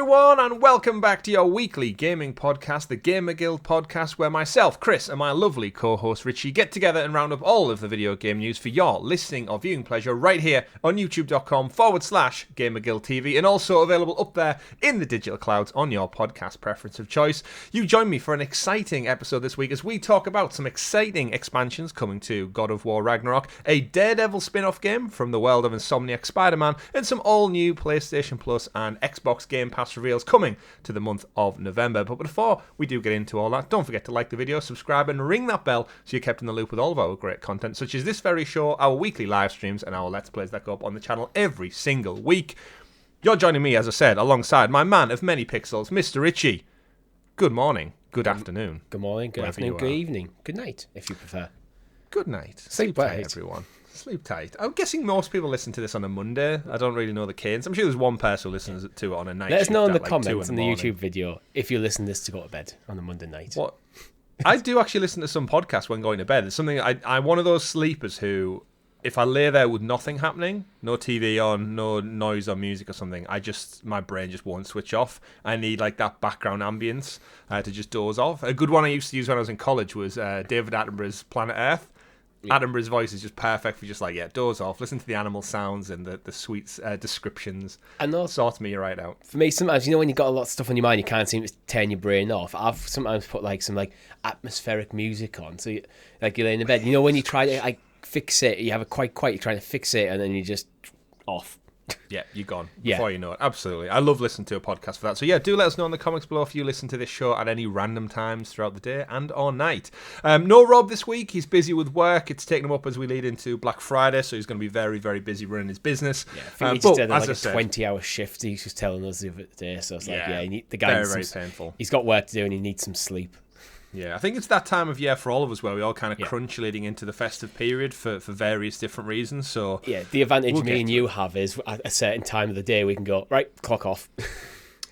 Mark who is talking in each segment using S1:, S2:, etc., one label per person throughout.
S1: everyone, and welcome back to your weekly gaming podcast, the GamerGuild Podcast, where myself, Chris, and my lovely co-host Richie get together and round up all of the video game news for your listening or viewing pleasure right here on youtube.com/GamerGuildTV, and also available up there in the digital clouds on your podcast preference of choice. You join me for an exciting episode this week as we talk about some exciting expansions coming to God of War Ragnarok, a Daredevil spin-off game from the world of Insomniac Spider-Man, and some all-new PlayStation Plus and Xbox Game Pass reveals coming to the month of November. But before we do get into all that, don't forget to like the video, subscribe, and ring that bell so you're kept in the loop with all of our great content, such as this very show, our weekly live streams, and our Let's Plays that go up on the channel every single week. You're joining me, as I said, alongside my man of many pixels, Mr. Richie. Good morning, good afternoon.
S2: Good morning, good afternoon, good evening, good night, if you prefer.
S1: Good night.
S2: Sleep
S1: tight, everyone. Sleep tight. I'm guessing most people listen to this on a Monday. I don't really know the cadence. I'm sure there's one person who listens to it on a night.
S2: Let us know in the
S1: like
S2: comments on the YouTube video if you listen to this to go to bed on a Monday night.
S1: What? I do actually listen to some podcasts when going to bed. It's something I'm one of those sleepers who, if I lay there with nothing happening, no TV on, no noise or music or something, my brain just won't switch off. I need like that background ambience to just doze off. A good one I used to use when I was in college was David Attenborough's Planet Earth. Yeah. Attenborough's voice is just perfect for just like, doze off, listen to the animal sounds and the sweet descriptions. And sort me right out.
S2: For me, sometimes, when you've got a lot of stuff on your mind, you can't seem to turn your brain off. I've sometimes put like some like atmospheric music on. So you lay in the bed, when you try to fix it, you have it quite quiet, you're trying to fix it, and then you just off.
S1: Yeah, you're gone before you know it. Absolutely. I love listening to a podcast for that. So do let us know in the comments below if you listen to this show at any random times throughout the day and or night. No Rob this week. He's busy with work. It's taking him up as we lead into Black Friday, so he's going to be very, very busy running his business.
S2: Yeah, I think he just did like a 20-hour shift. He was just telling us the other day. So it's the guy very painful. He's got work to do and he needs some sleep.
S1: Yeah, I think it's that time of year for all of us where we all kind of crunch leading into the festive period for various different reasons. So
S2: the advantage me and you have is at a certain time of the day we can go, right, clock off.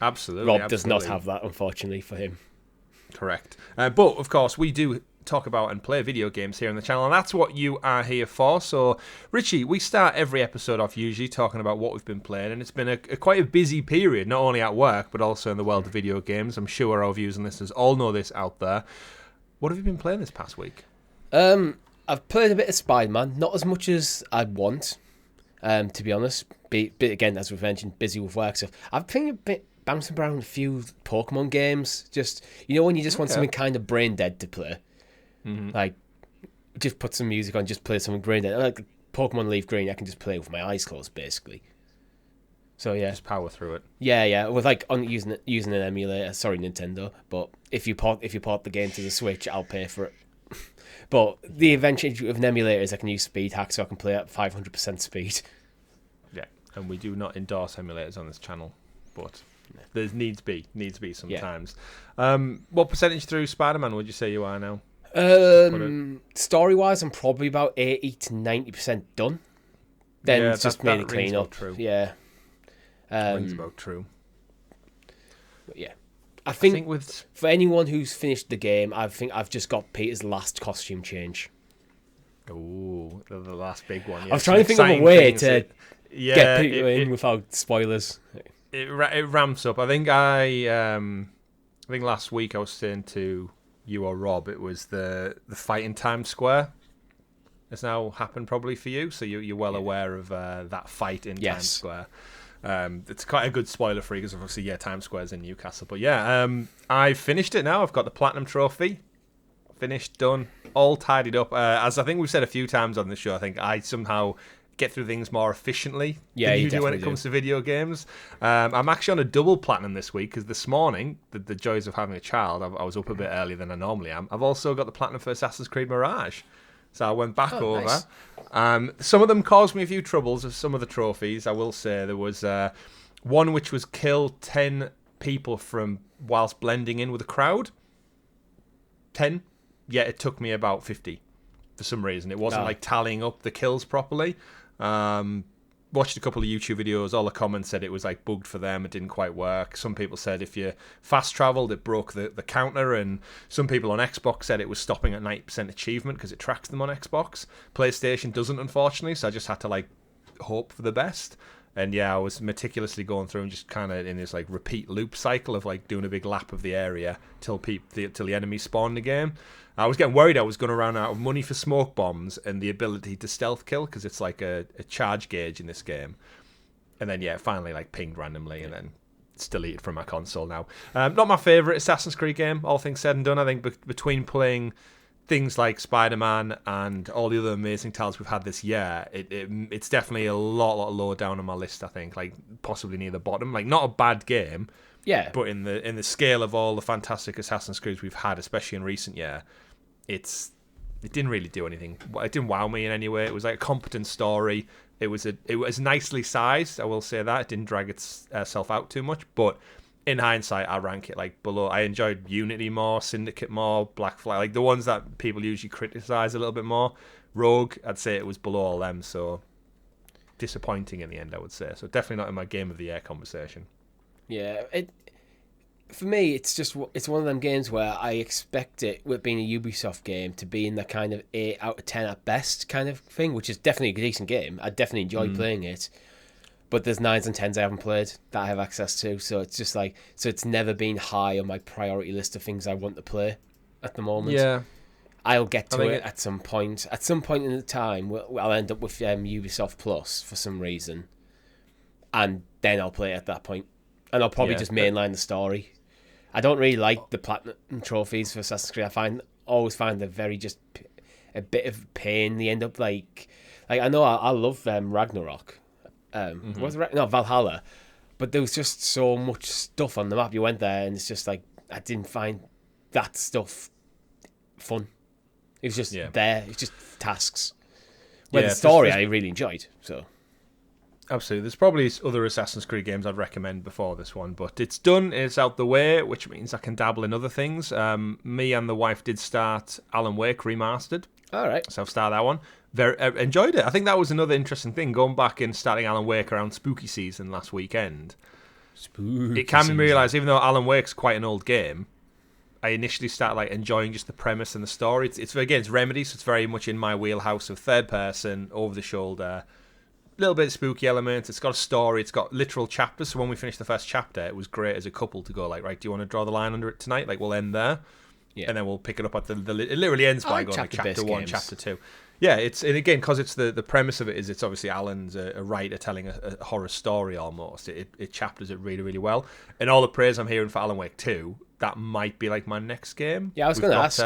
S1: Absolutely.
S2: Rob does not have that, unfortunately, for him.
S1: Correct. But, of course, we do talk about and play video games here on the channel, and that's what you are here for. So, Richie, we start every episode off usually talking about what we've been playing, and it's been quite a busy period, not only at work, but also in the world of video games. I'm sure our viewers and listeners all know this out there. What have you been playing this past week?
S2: I've played a bit of Spider-Man, not as much as I'd want, to be honest. But again, as we've mentioned, busy with work stuff. I've been a bit bouncing around a few Pokemon games, just, when you just want something kind of brain dead to play. Mm-hmm. Like, just put some music on, just play something brain dead. Like Pokemon Leaf Green, I can just play with my eyes closed, basically. So
S1: just power through it.
S2: Yeah, with using an emulator. Sorry, Nintendo, but if you port the game to the Switch, I'll pay for it. But the advantage of an emulator is I can use speed hack, so I can play at 500% speed.
S1: Yeah, and we do not endorse emulators on this channel, but there needs be sometimes. Yeah. What percentage through Spider-Man would you say you are now?
S2: Story-wise, I'm probably about 80 to 90% done. Then it's just mainly clean up.
S1: True.
S2: Yeah.
S1: Rings about true.
S2: But yeah. I think for anyone who's finished the game, I think I've just got Peter's last costume change.
S1: Oh, the last big one. Yeah.
S2: I was trying to think of a way to get Peter in without spoilers.
S1: It ramps up. I think last week I was saying to you or Rob, it was the fight in Times Square. It's now happened probably for you, so you're well aware of that fight in Times Square. It's quite a good spoiler free because obviously Times Square's in Newcastle. But I've finished it now. I've got the Platinum Trophy. Finished, done, all tidied up. As I think we've said a few times on the show, I think I somehow get through things more efficiently than you do when it comes to video games. I'm actually on a double platinum this week because this morning, the joys of having a child, I was up a bit earlier than I normally am. I've also got the platinum for Assassin's Creed Mirage. So I went back over. Nice. Some of them caused me a few troubles of some of the trophies. I will say there was one which was kill 10 people whilst blending in with the crowd. 10. Yeah, it took me about 50 for some reason. It wasn't like tallying up the kills properly. Watched a couple of YouTube videos. All the comments said it was like bugged for them. It didn't quite work. Some people said if you fast traveled, it broke the counter. And some people on Xbox said it was stopping at 90% achievement because it tracks them on Xbox. PlayStation doesn't, unfortunately. So I just had to hope for the best. And yeah, I was meticulously going through and just kind of in this like repeat loop cycle of like doing a big lap of the area till the enemies spawned again. I was getting worried I was going to run out of money for smoke bombs and the ability to stealth kill, because it's like a charge gauge in this game. And then, yeah, it finally like pinged randomly and then it's deleted from my console now. Not my favourite Assassin's Creed game, all things said and done. I think between playing things like Spider-Man and all the other amazing titles we've had this year, it's definitely a lot lower down on my list, I think. Like, possibly near the bottom. Like, not a bad game.
S2: Yeah.
S1: But in the scale of all the fantastic Assassin's Creeds we've had, especially in recent year, it didn't really do anything. It didn't wow me in any way. It was like a competent story. It was nicely sized, I will say that. It didn't drag itself out too much, but in hindsight, I rank it like below. I enjoyed Unity more, Syndicate more, Black Flag, like the ones that people usually criticize a little bit more. Rogue, I'd say it was below all them, so disappointing in the end, I would say. So definitely not in my Game of the Year conversation.
S2: Yeah, for me, it's one of them games where I expect it, with being a Ubisoft game, to be in the kind of 8 out of 10 at best kind of thing, which is definitely a decent game. I definitely enjoy playing it. But there's 9s and 10s I haven't played that I have access to, so it's just like, so it's never been high on my priority list of things I want to play at the moment.
S1: Yeah,
S2: I'll get to it at some point. At some point in the time, I'll end up with Ubisoft Plus for some reason, and then I'll play it at that point, and I'll probably just mainline the story. I don't really like the platinum trophies for Assassin's Creed. I always find they're very just a bit of pain. They end up like I know I love Ragnarok. Valhalla, but there was just so much stuff on the map. You went there and it's just like, I didn't find that stuff fun. It was just there. It's just tasks. Where the story I really enjoyed. So
S1: absolutely, there's probably other Assassin's Creed games I'd recommend before this one, but it's done. It's out the way, which means I can dabble in other things. Me and the wife did start Alan Wake Remastered.
S2: All right,
S1: so I've started that one. Very enjoyed it. I think that was another interesting thing, going back and starting Alan Wake around spooky season last weekend. It can be realised, even though Alan Wake's quite an old game, I initially started like enjoying just the premise and the story. It's Remedy, so it's very much in my wheelhouse of third person, over the shoulder, little bit of spooky elements. It's got a story. It's got literal chapters. So when we finished the first chapter, it was great as a couple to go like, right, do you want to draw the line under it tonight? Like, we'll end there. Yeah. And then we'll pick it up at it literally ends by going like chapter 1, chapter 2. Yeah, and again, because it's the premise of it is it's obviously Alan's a writer telling a horror story almost. It chapters it really, really well. And all the praise I'm hearing for Alan Wake 2, that might be like my next game.
S2: Yeah, I was going to ask,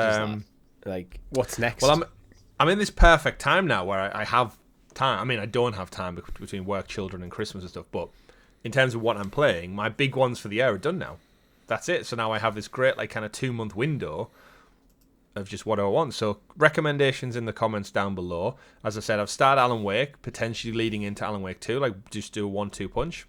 S2: like, what's next?
S1: Well, I'm in this perfect time now where I have time. I mean, I don't have time between work, children, and Christmas and stuff, but in terms of what I'm playing, my big ones for the year are done now. That's it. So now I have this great like kind of 2-month window of just what I want. So recommendations in the comments down below. As I said, I've started Alan Wake, potentially leading into Alan Wake 2, like just do a 1-2 punch.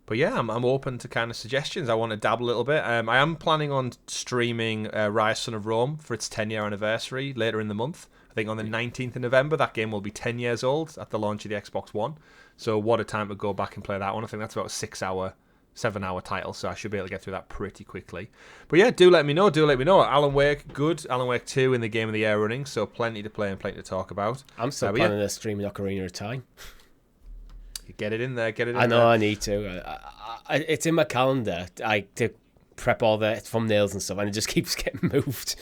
S1: But yeah, I'm open to kind of suggestions. I want to dabble a little bit. I am planning on streaming Rise Son of Rome for its 10-year anniversary later in the month. I think on the 19th of November, that game will be 10 years old at the launch of the Xbox One. So what a time to go back and play that one. I think that's about a 7-hour title, so I should be able to get through that pretty quickly. But yeah, do let me know. Alan Wake, good. Alan Wake 2 in the Game of the Year running, so plenty to play and plenty to talk about.
S2: I'm still planning to stream Ocarina of Time.
S1: Get it in there,
S2: I know, I need to. It's in my calendar to prep all the thumbnails and stuff, and it just keeps getting moved.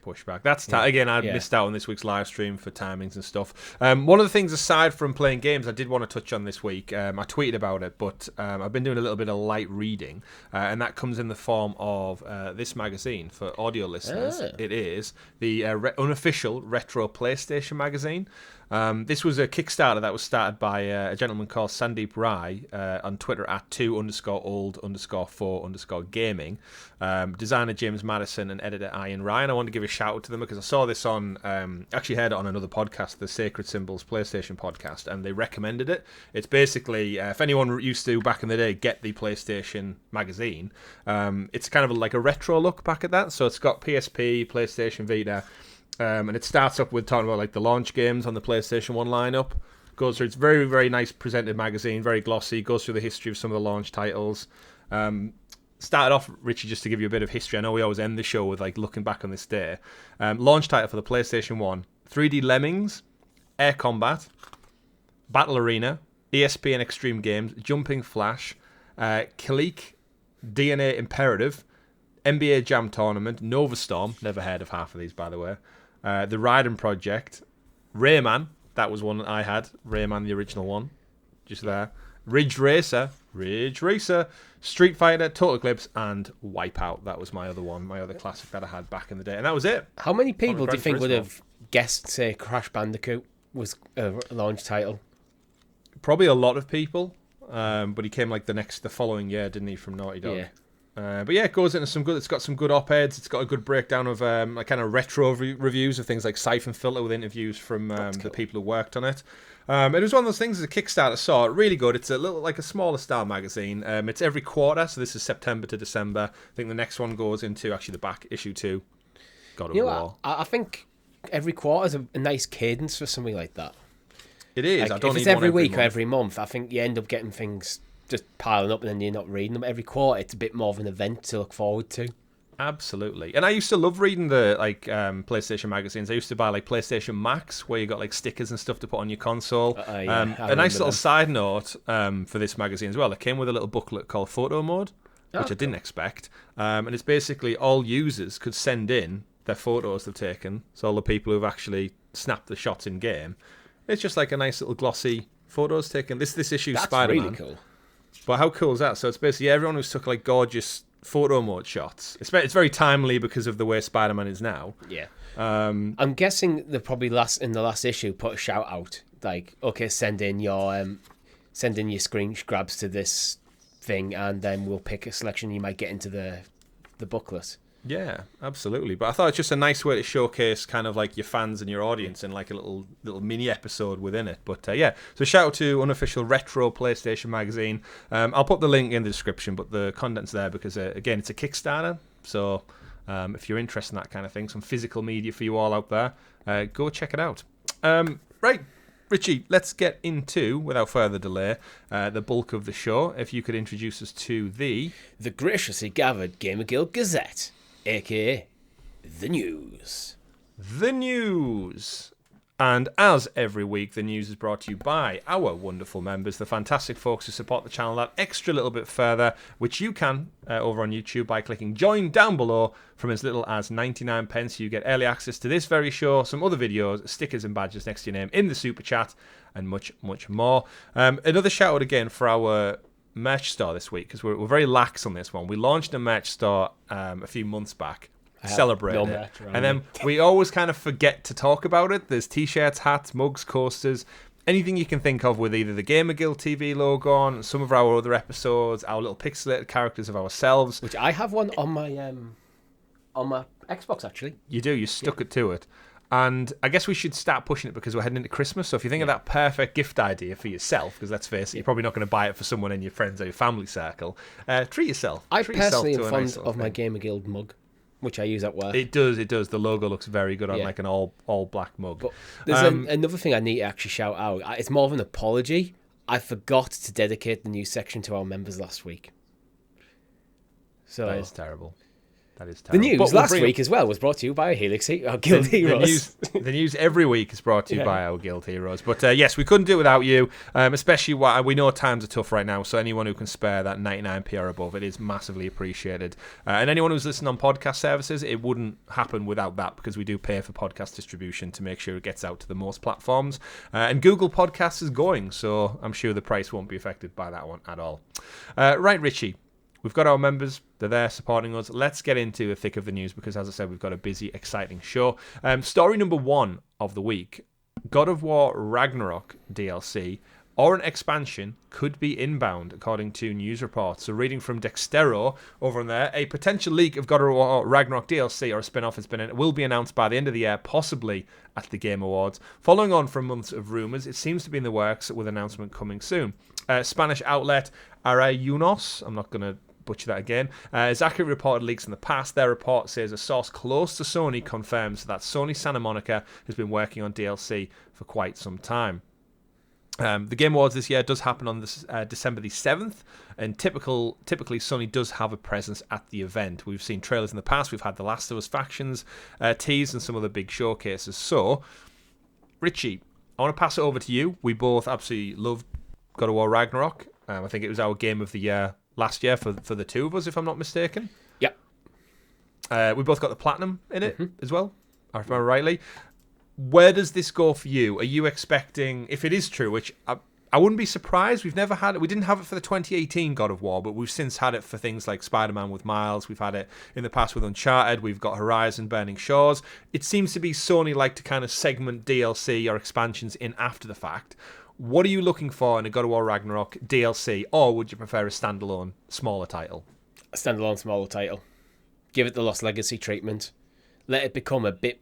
S1: Pushback. That's again, I missed out on this week's live stream for timings and stuff. One of the things aside from playing games I did want to touch on this week, I tweeted about it, but I've been doing a little bit of light reading, and that comes in the form of this magazine for audio listeners. It is the Unofficial Retro PlayStation Magazine. This was a Kickstarter that was started by a gentleman called Sandeep Rai on Twitter at 2_old_4_gaming. Designer James Madison and editor Ian Ryan. I want to give a shout out to them because I saw this on, actually heard it on another podcast, the Sacred Symbols PlayStation podcast, and they recommended it. It's basically, if anyone used to back in the day get the PlayStation magazine, it's kind of like a retro look back at that. So it's got PSP, PlayStation Vita. And it starts up with talking about like the launch games on the PlayStation 1 lineup. Goes through, it's very, very nice presented magazine, very glossy. Goes through the history of some of the launch titles. Started off, Richie, just to give you a bit of history. I know we always end the show with like looking back on this day. Launch title for the PlayStation 1: 3D Lemmings, Air Combat, Battle Arena, ESPN Extreme Games, Jumping Flash, Kalik, DNA Imperative, NBA Jam Tournament, Nova Storm, never heard of half of these by the way, the Raiden Project, Rayman, that was one that I had, Rayman the original one, just there, Ridge Racer, Street Fighter, Total Eclipse, and Wipeout. That was my other one, my other classic that I had back in the day, and that was it.
S2: How many people do you think would have guessed, say, Crash Bandicoot was a launch title?
S1: Probably a lot of people, but he came like the following year, didn't he, from Naughty Dog?
S2: Yeah.
S1: But yeah, it goes into some good. It's got some good op-eds. It's got a good breakdown of like kind of retro reviews of things like Siphon Filter with interviews from the people who worked on it. It was one of those things as a Kickstarter saw it really good. It's a little like a smaller style magazine. It's every quarter, so this is September to December. I think the next one goes into actually the back issue 2. God of War.
S2: I think every quarter is a nice cadence for something like that.
S1: It is.
S2: Like, if it's every week or every month, I think you end up getting things just piling up and then you're not reading them. Every quarter, it's a bit more of an event to look forward to.
S1: Absolutely. And I used to love reading the PlayStation magazines. I used to buy like PlayStation Max, where you got like stickers and stuff to put on your console. A nice little side note for this magazine as well. It came with a little booklet called Photo Mode, which I didn't expect. And it's basically all users could send in their photos they've taken. So all the people who've actually snapped the shots in game. It's just like a nice little glossy photos taken. This issue Spider-Man.
S2: That's really cool.
S1: But how cool is that? So it's basically everyone who's took like gorgeous photo mode shots. It's very timely because of the way Spider-Man is now.
S2: Yeah. I'm guessing they probably in the last issue put a shout out like, okay, send in your screen grabs to this thing, and then we'll pick a selection you might get into the booklet.
S1: Yeah, absolutely. But I thought it's just a nice way to showcase kind of like your fans and your audience in like a little mini episode within it. But yeah, so shout out to Unofficial Retro PlayStation Magazine. I'll put the link in the description, but the content's there because, again, it's a Kickstarter. So if you're interested in that kind of thing, some physical media for you all out there, go check it out. Right, Richie, let's get into, without further delay, the bulk of the show. If you could introduce us to the
S2: graciously gathered GamerGuild Gazette, a.k.a. the news.
S1: The news. And as every week, the news is brought to you by our wonderful members, the fantastic folks who support the channel that extra little bit further, which you can over on YouTube by clicking join down below. From as little as 99 pence, you get early access to this very show, some other videos, stickers and badges next to your name in the super chat, and much, much more. Another shout out again for our merch store this week, because we're very lax on this one. We launched a merch store a few months back, celebrated it, and then we always kind of forget to talk about it. There's t-shirts, hats, mugs, coasters, anything you can think of with either the GamerGuildTV logo on, some of our other episodes, our little pixelated characters of ourselves,
S2: which I have one on my Xbox actually.
S1: You do, you stuck it to it. And I guess we should start pushing it because we're heading into Christmas. So if you think of that perfect gift idea for yourself, because let's face it, you're probably not going to buy it for someone in your friends or your family circle, treat yourself.
S2: I personally am fond of my GamerGuild mug, which I use at work.
S1: It does. The logo looks very good on like an all black mug.
S2: But there's another thing I need to actually shout out. It's more of an apology. I forgot to dedicate the news section to our members last week. So
S1: that is terrible. That is terrible.
S2: The news last week as well was brought to you by Helix, our Guild Heroes.
S1: The news every week is brought to you by our Guild Heroes. But yes, we couldn't do it without you, especially we know times are tough right now, so anyone who can spare that 99p or above, it is massively appreciated. And anyone who's listening on podcast services, it wouldn't happen without that, because we do pay for podcast distribution to make sure it gets out to the most platforms. And Google Podcasts is going, so I'm sure the price won't be affected by that one at all. Right, Richie. We've got our members. They're there supporting us. Let's get into the thick of the news because, as I said, we've got a busy, exciting show. Story number 1 of the week, God of War Ragnarok DLC or an expansion could be inbound, according to news reports. So reading from Dextero over on there, a potential leak of God of War Ragnarok DLC or a spin-off will be announced by the end of the year, possibly at the Game Awards. Following on from months of rumours, it seems to be in the works with an announcement coming soon. Spanish outlet Arayunos, I'm not going to butcher that again, as accurately reported leaks in the past. Their report says a source close to Sony confirms that Sony Santa Monica has been working on DLC for quite some time. The Game Awards this year does happen on December the 7th, and typically Sony does have a presence at the event. We've seen trailers in the past. We've had The Last of Us factions teased and some other big showcases. So, Richie, I want to pass it over to you. We both absolutely love God of War Ragnarok. I think it was our game of the year last year for the two of us, if I'm not mistaken.
S2: Yep.
S1: We both got the platinum in it as well, if I remember rightly. Where does this go for you? Are you expecting, if it is true, which I wouldn't be surprised. We've never had it. We didn't have it for the 2018 God of War, but we've since had it for things like Spider-Man with Miles. We've had it in the past with Uncharted. We've got Horizon Burning Shores. It seems to be Sony like to kind of segment DLC or expansions in after the fact. What are you looking for in a God of War Ragnarok DLC, or would you prefer a standalone, smaller title?
S2: A standalone, smaller title. Give it the Lost Legacy treatment. Let it become a bit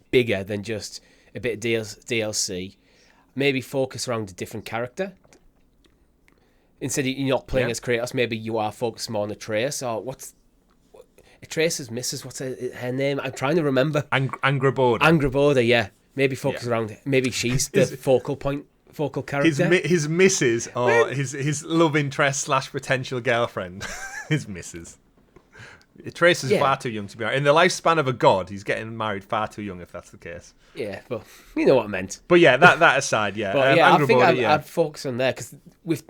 S2: bigger than just a bit of DLC. Maybe focus around a different character. Instead of you're not playing as Kratos, maybe you are focused more on Atreus. Or Atreus' missus, what's her name? I'm trying to remember.
S1: Angrboda.
S2: Angrboda, yeah. Maybe focus around, maybe she's the focal character.
S1: His missus, or his love interest / potential girlfriend. His missus. Atreus is far too young to be married. In the lifespan of a god, he's getting married far too young, if that's the case.
S2: Yeah, but you know what I meant.
S1: But yeah, that aside, yeah.
S2: But I think I'd focus on there, because with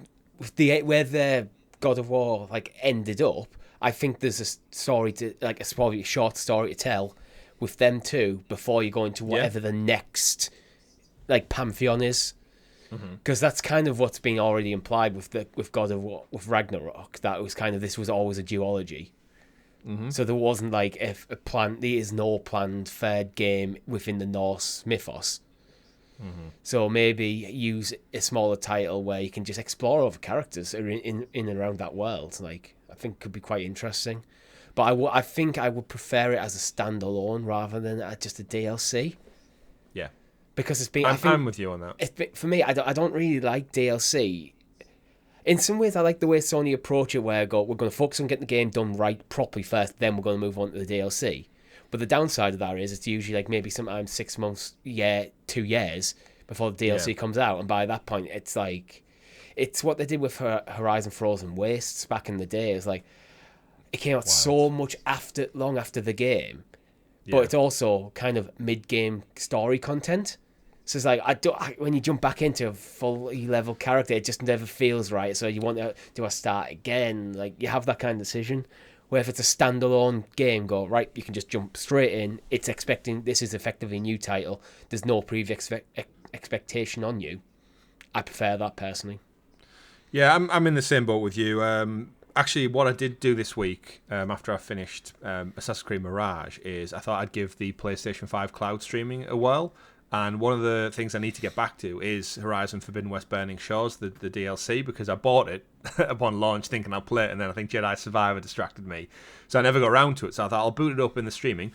S2: where the God of War ended up, I think there's a story to probably a short story to tell with them two before you go into whatever the next pantheon is. Because that's kind of what's been already implied with God of War, with Ragnarok. That it was kind of, this was always a duology. So there wasn't there is no planned third game within the Norse mythos. So maybe use a smaller title where you can just explore other characters in and around that world. I think could be quite interesting. But I think I would prefer it as a standalone rather than just a DLC. Yeah, because it's been.
S1: I'm with you on that.
S2: For me, I don't really like DLC. In some ways, I like the way Sony approach it, where we're going to focus on getting the game done right properly first, then we're going to move on to the DLC. But the downside of that is it's usually maybe sometimes 6 months, 2 years before the DLC comes out, and by that point, it's it's what they did with Horizon Frozen Wastes back in the day. It's it came out so much long after the game, but it's also kind of mid-game story content. So it's when you jump back into a fully level character, it just never feels right. So you want to do a start again. You have that kind of decision. Where if it's a standalone game, you can just jump straight in. It's expecting this is effectively a new title. There's no previous expectation on you. I prefer that personally.
S1: Yeah, I'm in the same boat with you. Actually, what I did do this week after I finished Assassin's Creed Mirage is I thought I'd give the PlayStation 5 cloud streaming a whirl. And one of the things I need to get back to is Horizon Forbidden West Burning Shores, the DLC, because I bought it upon launch thinking I'll play it, and then I think Jedi Survivor distracted me. So I never got around to it. So I thought I'll boot it up in the streaming.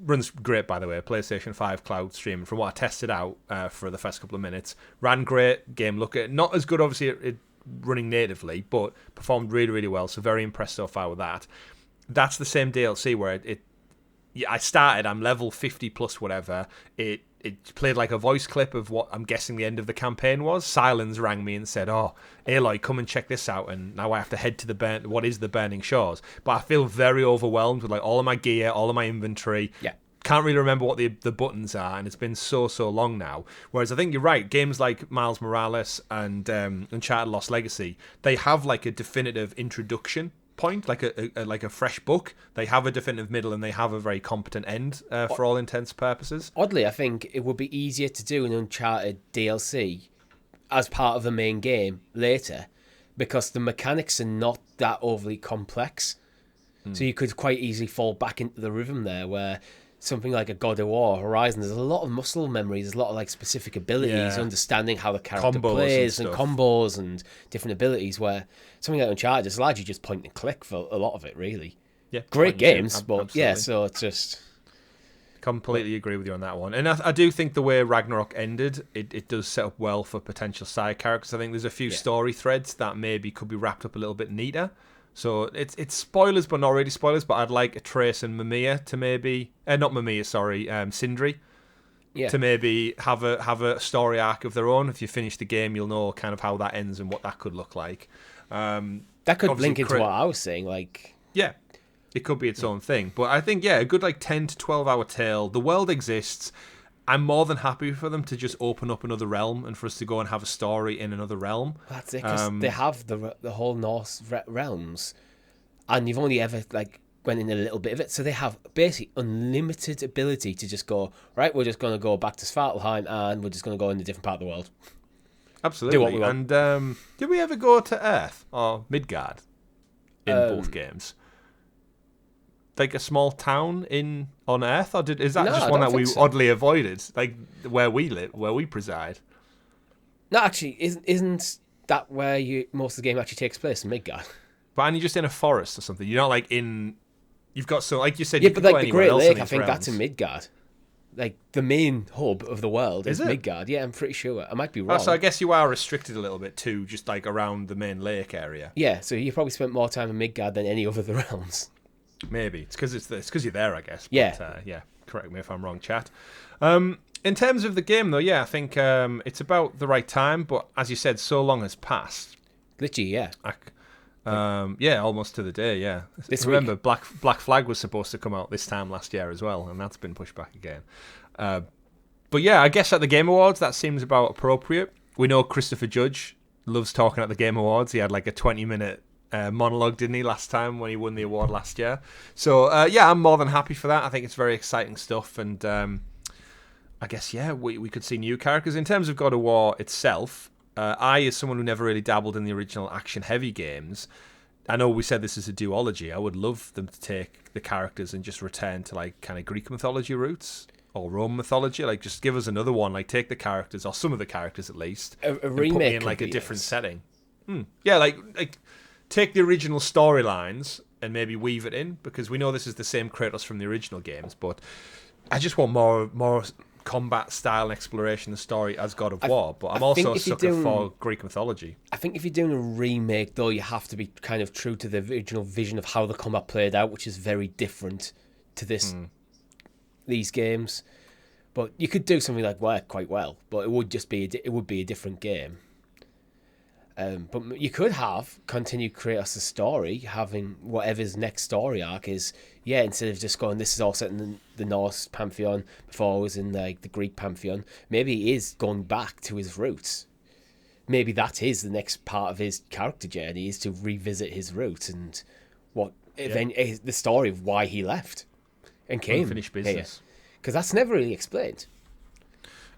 S1: Runs great, by the way, PlayStation 5 cloud streaming. From what I tested out for the first couple of minutes, ran great, game look at not as good, obviously, it running natively, but performed really, really well. So very impressed so far with that. That's the same DLC where I started, I'm level 50 plus whatever, it played a voice clip of what I'm guessing the end of the campaign was. Silence rang me and said, "Oh, Aloy, come and check this out." And now I have to head to the Burning Shores. But I feel very overwhelmed with all of my gear, all of my inventory. Yeah. Can't really remember what the buttons are, and it's been so long now. Whereas I think you're right, games like Miles Morales and Uncharted Lost Legacy, they have a definitive introduction point, like a fresh book. They have a definitive middle and they have a very competent end for all intents and purposes.
S2: Oddly, I think it would be easier to do an Uncharted DLC as part of the main game later, because the mechanics are not that overly complex. So you could quite easily fall back into the rhythm there, where something like a God of War, Horizon, there's a lot of muscle memory, there's a lot of specific abilities, understanding how the character plays and combos and different abilities, where something like Uncharted is largely just point and click for a lot of it, really. Yeah, great games, but absolutely. So it's just...
S1: Completely agree with you on that one. And I do think the way Ragnarok ended, it does set up well for potential side characters. I think there's a few story threads that maybe could be wrapped up a little bit neater. So it's spoilers, but not really spoilers. But I'd like Atreus and Mimir to maybe... not Mimir, sorry. Sindri. Yeah. To maybe have a story arc of their own. If you finish the game, you'll know kind of how that ends and what that could look like.
S2: That could link into what I was saying.
S1: Yeah, it could be its own thing. But I think, a good 10 to 12 hour tale. The world exists. I'm more than happy for them to just open up another realm and for us to go and have a story in another realm.
S2: That's it, because they have the whole Norse realms, and you've only ever went in a little bit of it, so they have basically unlimited ability to just go, right, we're just going to go back to Svartalheim and we're just going to go in a different part of the world.
S1: Absolutely. Do what we want. And did we ever go to Earth or Midgard in both games? Like a small town on Earth, or is that just one that we oddly avoided, like where we live, where we preside?
S2: No, actually, isn't that where most of the game actually takes place, in Midgard?
S1: But aren't you just in a forest or something? You're not like in. You've got like you said.
S2: Yeah,
S1: you
S2: but like the Great Lake, I think
S1: realms.
S2: that's in Midgard. Like the main hub of the world is Midgard. Yeah, I'm pretty sure. I might be wrong.
S1: So I guess you are restricted a little bit too, just like around the main lake area.
S2: Yeah, so you probably spent more time in Midgard than any other of the realms.
S1: Maybe it's because you're there, I guess. But,
S2: yeah.
S1: Yeah. Correct me if I'm wrong, chat. In terms of the game, though, yeah, I think it's about the right time. But as you said, so long has passed.
S2: Glitchy, yeah.
S1: Yeah, almost to the day. Yeah. Remember, Black Flag was supposed to come out this time last year as well, and that's been pushed back again. But yeah, I guess at the Game Awards that seems about appropriate. We know Christopher Judge loves talking at the Game Awards. He had like a 20-minute monologue, didn't he, last time when he won the award last year? So yeah, I'm more than happy for that. I think it's very exciting stuff, and I guess we could see new characters. In terms of God of War itself, as someone who never really dabbled in the original action-heavy games, I know we said this is a duology. I would love them to take the characters and just return to like kind of Greek mythology roots or Roman mythology. Like just give us another one. Like take the characters, or some of the characters at least,
S2: a remake
S1: in like a different setting. Yeah, like. Take the original storylines and maybe weave it in, because we know this is the same Kratos from the original games, but I just want more combat style and exploration and story as God of War, but I'm also a sucker for Greek mythology.
S2: I think if you're doing a remake, though, you have to be kind of true to the original vision of how the combat played out, which is very different to these games. But you could do something like work quite well, but it would be a different game. But you could continue Kratos' story, having whatever's next story arc is, instead of just going, this is all set in the Norse pantheon before it was in the Greek pantheon, maybe he is going back to his roots. Maybe that is the next part of his character journey, is to revisit his roots and the story of why he left and came.
S1: Unfinished business.
S2: Because that's never really explained.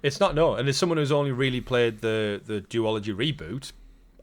S1: It's not, no. And as someone who's only really played the duology reboot,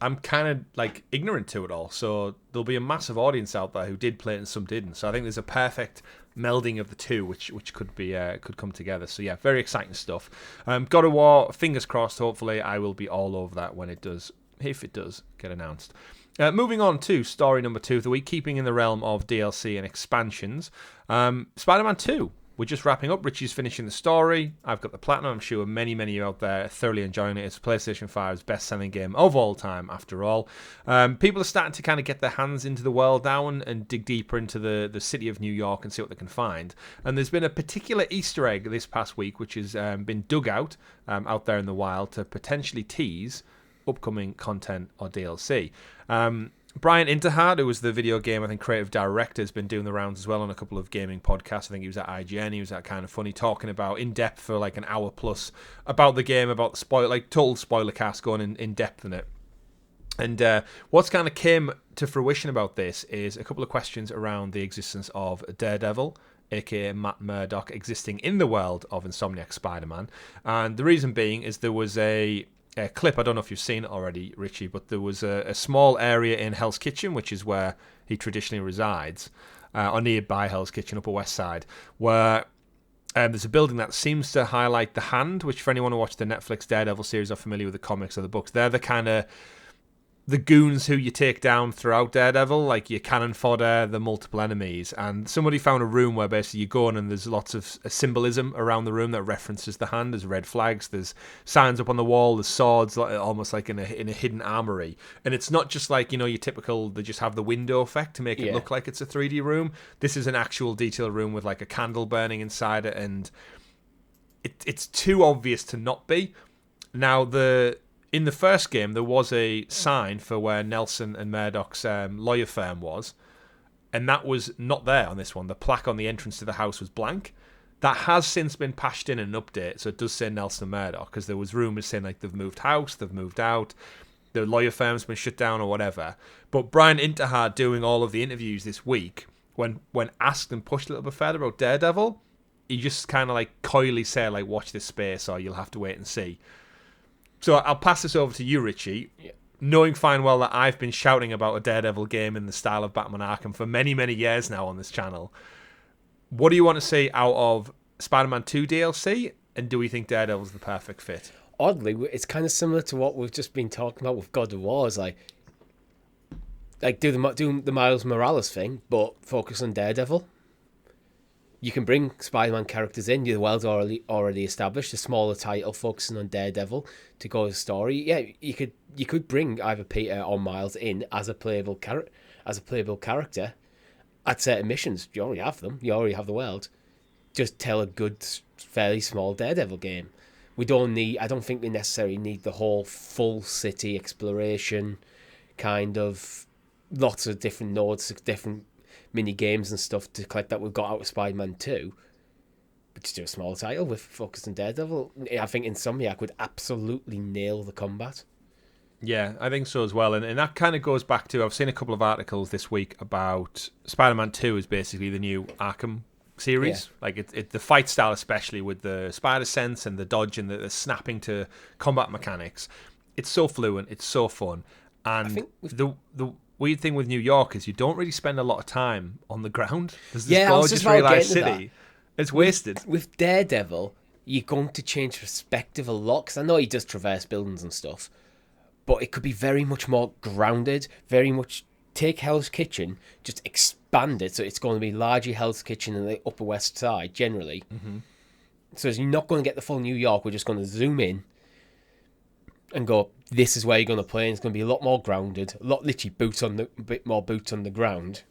S1: I'm kind of like ignorant to it all, so there'll be a massive audience out there who did play it and some didn't. So I think there's a perfect melding of the two, which could come together. So yeah, very exciting stuff. God of War, fingers crossed. Hopefully, I will be all over that when it does, if it does get announced. Moving on to story number 2 of the week, keeping in the realm of DLC and expansions. Spider-Man 2. We're just wrapping up. Richie's finishing the story. I've got the platinum. I'm sure many of you out there are thoroughly enjoying it. It's PlayStation 5's best-selling game of all time, after all. People are starting to kind of get their hands into the world now and dig deeper into the city of New York and see what they can find. And there's been a particular Easter egg this past week, which has been dug out there in the wild to potentially tease upcoming content or DLC. Brian Interhard, who was the video game, I think, creative director, has been doing the rounds as well on a couple of gaming podcasts. I think he was at IGN, he was at Kind of Funny, talking about in depth for like an hour plus about the game, about the total spoiler cast, going in depth in it. And what's kind of came to fruition about this is a couple of questions around the existence of Daredevil, aka Matt Murdock, existing in the world of Insomniac Spider-Man. And the reason being is there was a clip, I don't know if you've seen it already, Richie, but there was a small area in Hell's Kitchen, which is where he traditionally resides, or nearby Hell's Kitchen, Upper West Side, where there's a building that seems to highlight the Hand, which for anyone who watched the Netflix Daredevil series or familiar with the comics or the books, they're the kind of the goons who you take down throughout Daredevil, like your cannon fodder, the multiple enemies. And somebody found a room where basically you go in and there's lots of symbolism around the room that references the Hand. There's red flags, there's signs up on the wall, there's swords, almost like in a hidden armory. And it's not just like, your typical, they just have the window effect to make it look like it's a 3D room. This is an actual detailed room with like a candle burning inside it, and it's too obvious to not be. Now, in the first game, there was a sign for where Nelson and Murdoch's lawyer firm was, and that was not there on this one. The plaque on the entrance to the house was blank. That has since been patched in an update, so it does say Nelson Murdoch, because there was rumours saying like they've moved house, they've moved out, the lawyer firm's been shut down or whatever. But Brian Intihar doing all of the interviews this week, when asked and pushed a little bit further about Daredevil, he just kind of like coyly said like, watch this space or you'll have to wait and see. So I'll pass this over to you, Richie. Yeah. Knowing fine well that I've been shouting about a Daredevil game in the style of Batman Arkham for many, many years now on this channel. What do you want to see out of Spider-Man 2 DLC, and do we think Daredevil's the perfect fit?
S2: Oddly, it's kind of similar to what we've just been talking about with God of War. Is like do the Miles Morales thing, but focus on Daredevil. You can bring Spider-Man characters in. The world's already established. A smaller title focusing on Daredevil to go as a story. Yeah, you could bring either Peter or Miles in as a playable character at certain missions. You already have them. You already have the world. Just tell a good, fairly small Daredevil game. I don't think we necessarily need the whole full city exploration kind of lots of different nodes, different mini games and stuff to collect that we've got out of Spider-Man 2. But just do a small title with focus on Daredevil. I think Insomniac would absolutely nail the combat.
S1: Yeah, I think so as well. And that kind of goes back to, I've seen a couple of articles this week about Spider-Man 2 is basically the new Arkham series. Yeah. Like the fight style, especially with the spider sense and the dodge and the snapping to combat mechanics. It's so fluent, it's so fun. And the weird thing with New York is you don't really spend a lot of time on the ground. There's this gorgeous realized city. It's wasted.
S2: With Daredevil, you're going to change perspective a lot, because I know he does traverse buildings and stuff, but it could be very much more grounded, very much take Hell's Kitchen, just expand it, so it's going to be largely Hell's Kitchen in the Upper West Side, generally. Mm-hmm. So you're not going to get the full New York, we're just going to zoom in and go, this is where you're going to play, and it's going to be a lot more grounded, a lot literally a bit more boots on the ground.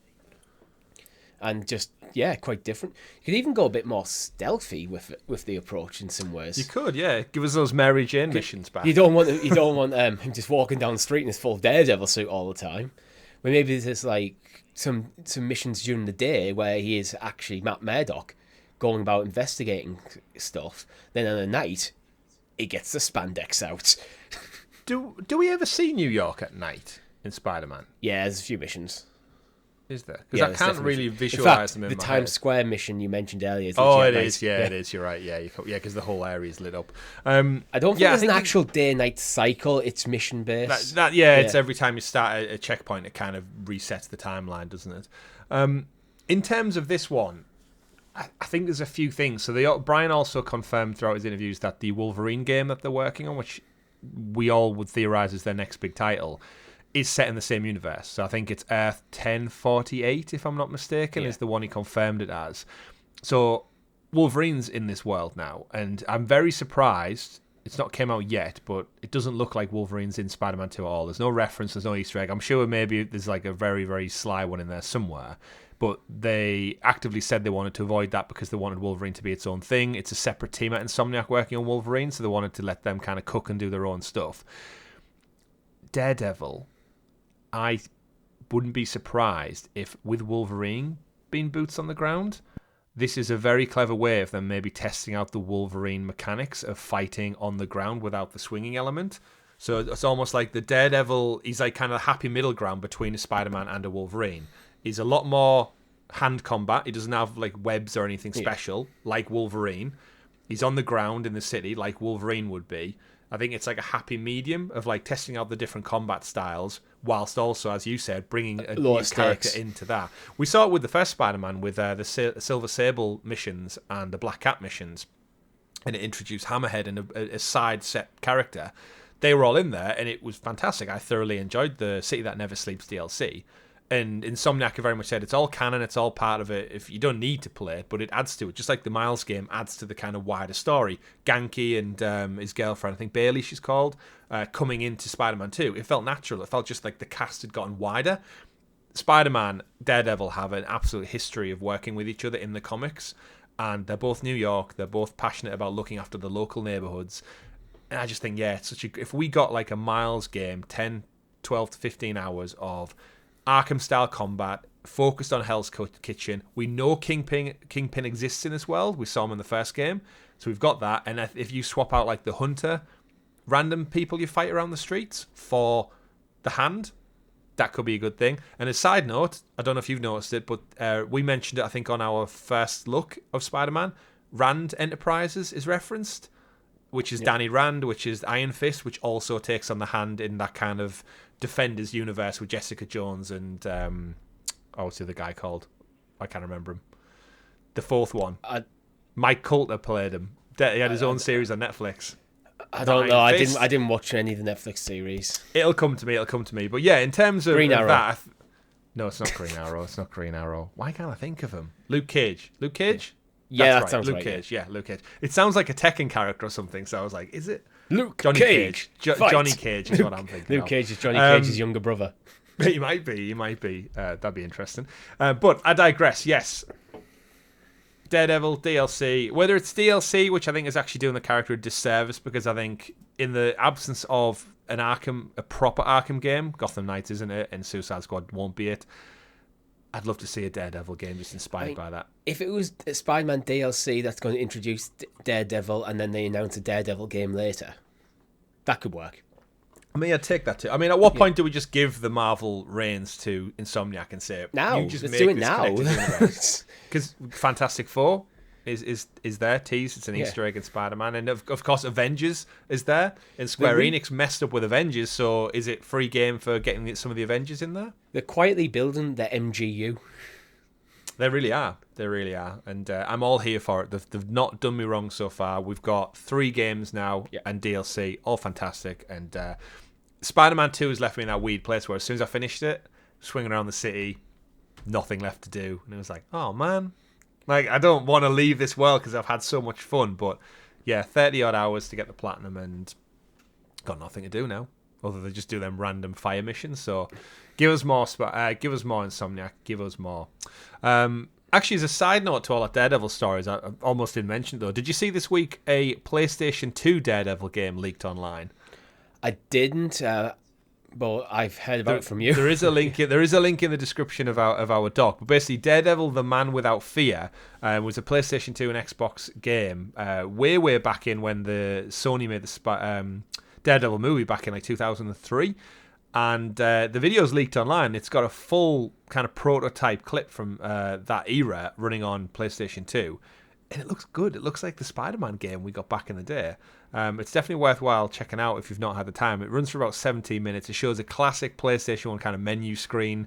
S2: And just, yeah, quite different. You could even go a bit more stealthy with the approach in some ways.
S1: You could, yeah. Give us those Mary Jane missions back.
S2: You don't want him just walking down the street in his full Daredevil suit all the time. But maybe there's like some missions during the day where he is actually Matt Murdock going about investigating stuff. Then on the night, he gets the spandex out.
S1: Do we ever see New York at night in Spider-Man?
S2: Yeah, there's a few missions.
S1: Is there? Because I can't really visualize them in my head.
S2: The Times Square mission you mentioned earlier.
S1: It is. Yeah, it is. You're right. Yeah, because the whole area is lit up.
S2: I don't think there's an actual day-night cycle. It's mission-based.
S1: It's every time you start a checkpoint, it kind of resets the timeline, doesn't it? In terms of this one, I think there's a few things. So Brian also confirmed throughout his interviews that the Wolverine game that they're working on, which we all would theorize is their next big title, is set in the same universe. So I think it's Earth 1048, if I'm not mistaken, is the one he confirmed it as. So Wolverine's in this world now, and I'm very surprised. It's not came out yet, but it doesn't look like Wolverine's in Spider-Man 2 at all. There's no reference, there's no Easter egg. I'm sure maybe there's like a very, very sly one in there somewhere, but they actively said they wanted to avoid that because they wanted Wolverine to be its own thing. It's a separate team at Insomniac working on Wolverine, so they wanted to let them kind of cook and do their own stuff. Daredevil, I wouldn't be surprised if, with Wolverine being boots on the ground, this is a very clever way of them maybe testing out the Wolverine mechanics of fighting on the ground without the swinging element. So it's almost like the Daredevil, he's like kind of a happy middle ground between a Spider-Man and a Wolverine. He's a lot more hand combat. He doesn't have like webs or anything special like Wolverine. He's on the ground in the city like Wolverine would be. I think it's like a happy medium of like testing out the different combat styles, whilst also, as you said, bringing a new character into that. We saw it with the first Spider-Man with the Silver Sable missions and the Black Cat missions, and it introduced Hammerhead and a side set character. They were all in there, and it was fantastic. I thoroughly enjoyed the City That Never Sleeps DLC. And Insomniac very much said it's all canon, it's all part of it. If you don't need to play it, but it adds to it, just like the Miles game adds to the kind of wider story. Ganke and his girlfriend, I think Bailey she's called, coming into Spider-Man 2. It felt natural. It felt just like the cast had gotten wider. Spider-Man, Daredevil have an absolute history of working with each other in the comics, and they're both New York. They're both passionate about looking after the local neighborhoods. And I just think, it's if we got like a Miles game, 10, 12 to 15 hours of Arkham-style combat, focused on Hell's Kitchen. We know Kingpin exists in this world. We saw him in the first game, so we've got that. And if you swap out like the Hunter, random people you fight around the streets for the Hand, that could be a good thing. And a side note, I don't know if you've noticed it, but we mentioned it, I think, on our first look of Spider-Man. Rand Enterprises is referenced, which is Danny Rand, which is Iron Fist, which also takes on the Hand in that kind of Defenders universe with Jessica Jones and what's the other guy called? I can't remember him. The fourth one. Mike Coulter played him. He had his own series on Netflix.
S2: I don't know. I didn't watch any of the Netflix series.
S1: It'll come to me. But yeah, in terms of
S2: Green Arrow.
S1: that, no, it's not Green Arrow. It's not Green Arrow. Why can't I think of him? Luke Cage. Luke Cage?
S2: Yeah,
S1: That's
S2: that sounds
S1: Luke
S2: right.
S1: Cage. Yeah, Luke Cage. It sounds like a Tekken character or something. So I was like, is it
S2: Johnny
S1: Cage?
S2: Fight.
S1: Johnny Cage is what I'm thinking.
S2: Luke
S1: of.
S2: Cage is Johnny Cage's younger brother.
S1: He might be. That'd be interesting. But I digress. Yes. Daredevil DLC. Whether it's DLC, which I think is actually doing the character a disservice, because I think in the absence of a proper Arkham game, Gotham Knights isn't it, and Suicide Squad won't be it. I'd love to see a Daredevil game just inspired by that.
S2: If it was a Spider-Man DLC that's going to introduce Daredevil and then they announce a Daredevil game later, that could work.
S1: I mean, I'd take that too. I mean, at what point do we just give the Marvel reins to Insomniac and say,
S2: now,
S1: you just
S2: let's
S1: make
S2: do it
S1: this
S2: now.
S1: Because Fantastic Four is there, teased. It's an Easter egg in Spider-Man. And of course, Avengers is there. And Square Enix messed up with Avengers, so is it free game for getting some of the Avengers in there?
S2: They're quietly building the MGU.
S1: They really are. And I'm all here for it. They've not done me wrong so far. We've got 3 games now and DLC, all fantastic. And Spider-Man 2 has left me in that weird place where as soon as I finished it, swinging around the city, nothing left to do. And it was like, oh, man. Like, I don't want to leave this world because I've had so much fun. But, yeah, 30-odd hours to get the platinum and got nothing to do now other than just do them random fire missions. So give us more Insomniac. Give us more. Actually, as a side note to all that Daredevil stories, I almost didn't mention it, though. Did you see this week a PlayStation 2 Daredevil game leaked online?
S2: I didn't, but I've heard about it from you.
S1: There is a link. There is a link in the description of our doc. But basically, Daredevil: The Man Without Fear was a PlayStation 2 and Xbox game way back in when the Sony made the Daredevil movie back in like 2003. And the video's leaked online. It's got a full kind of prototype clip from that era running on PlayStation 2. And it looks good. It looks like the Spider-Man game we got back in the day. It's definitely worthwhile checking out if you've not had the time. It runs for about 17 minutes. It shows a classic PlayStation 1 kind of menu screen.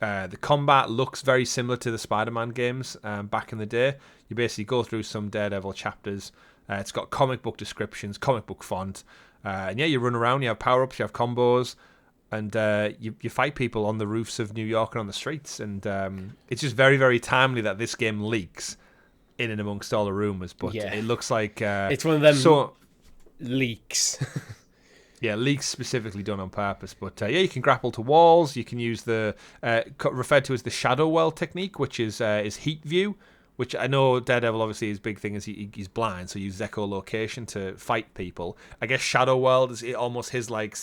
S1: The combat looks very similar to the Spider-Man games back in the day. You basically go through some Daredevil chapters. It's got comic book descriptions, comic book font. And yeah, you run around, you have power-ups, you have combos. And you fight people on the roofs of New York and on the streets. And it's just very, very timely that this game leaks in and amongst all the rumours. But it looks like...
S2: it's one of them leaks.
S1: Yeah, leaks specifically done on purpose. But you can grapple to walls. You can use the... referred to as the Shadow World technique, which is heat view. Which I know Daredevil, obviously, his big thing is he's blind. So he uses echolocation to fight people. I guess Shadow World is almost his, like...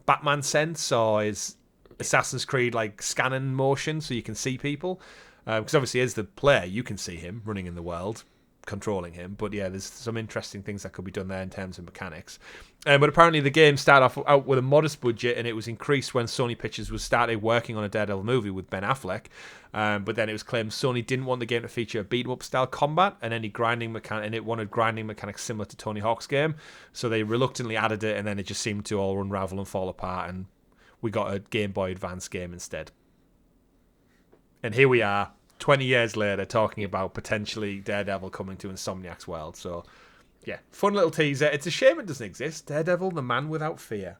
S1: Batman sense or his Assassin's Creed like scanning motion so you can see people, because obviously as the player you can see him running in the world, controlling him. But yeah, there's some interesting things that could be done there in terms of mechanics. But apparently the game started out with a modest budget, and it was increased when Sony Pictures started working on a Daredevil movie with Ben Affleck. But then it was claimed Sony didn't want the game to feature a beat-em-up style combat and any grinding mechanic, and it wanted grinding mechanics similar to Tony Hawk's game. So they reluctantly added it, and then it just seemed to all unravel and fall apart, and we got a Game Boy Advance game instead. And here we are, 20 years later, talking about potentially Daredevil coming to Insomniac's world. So, yeah, fun little teaser. It's a shame it doesn't exist. Daredevil, the Man Without Fear.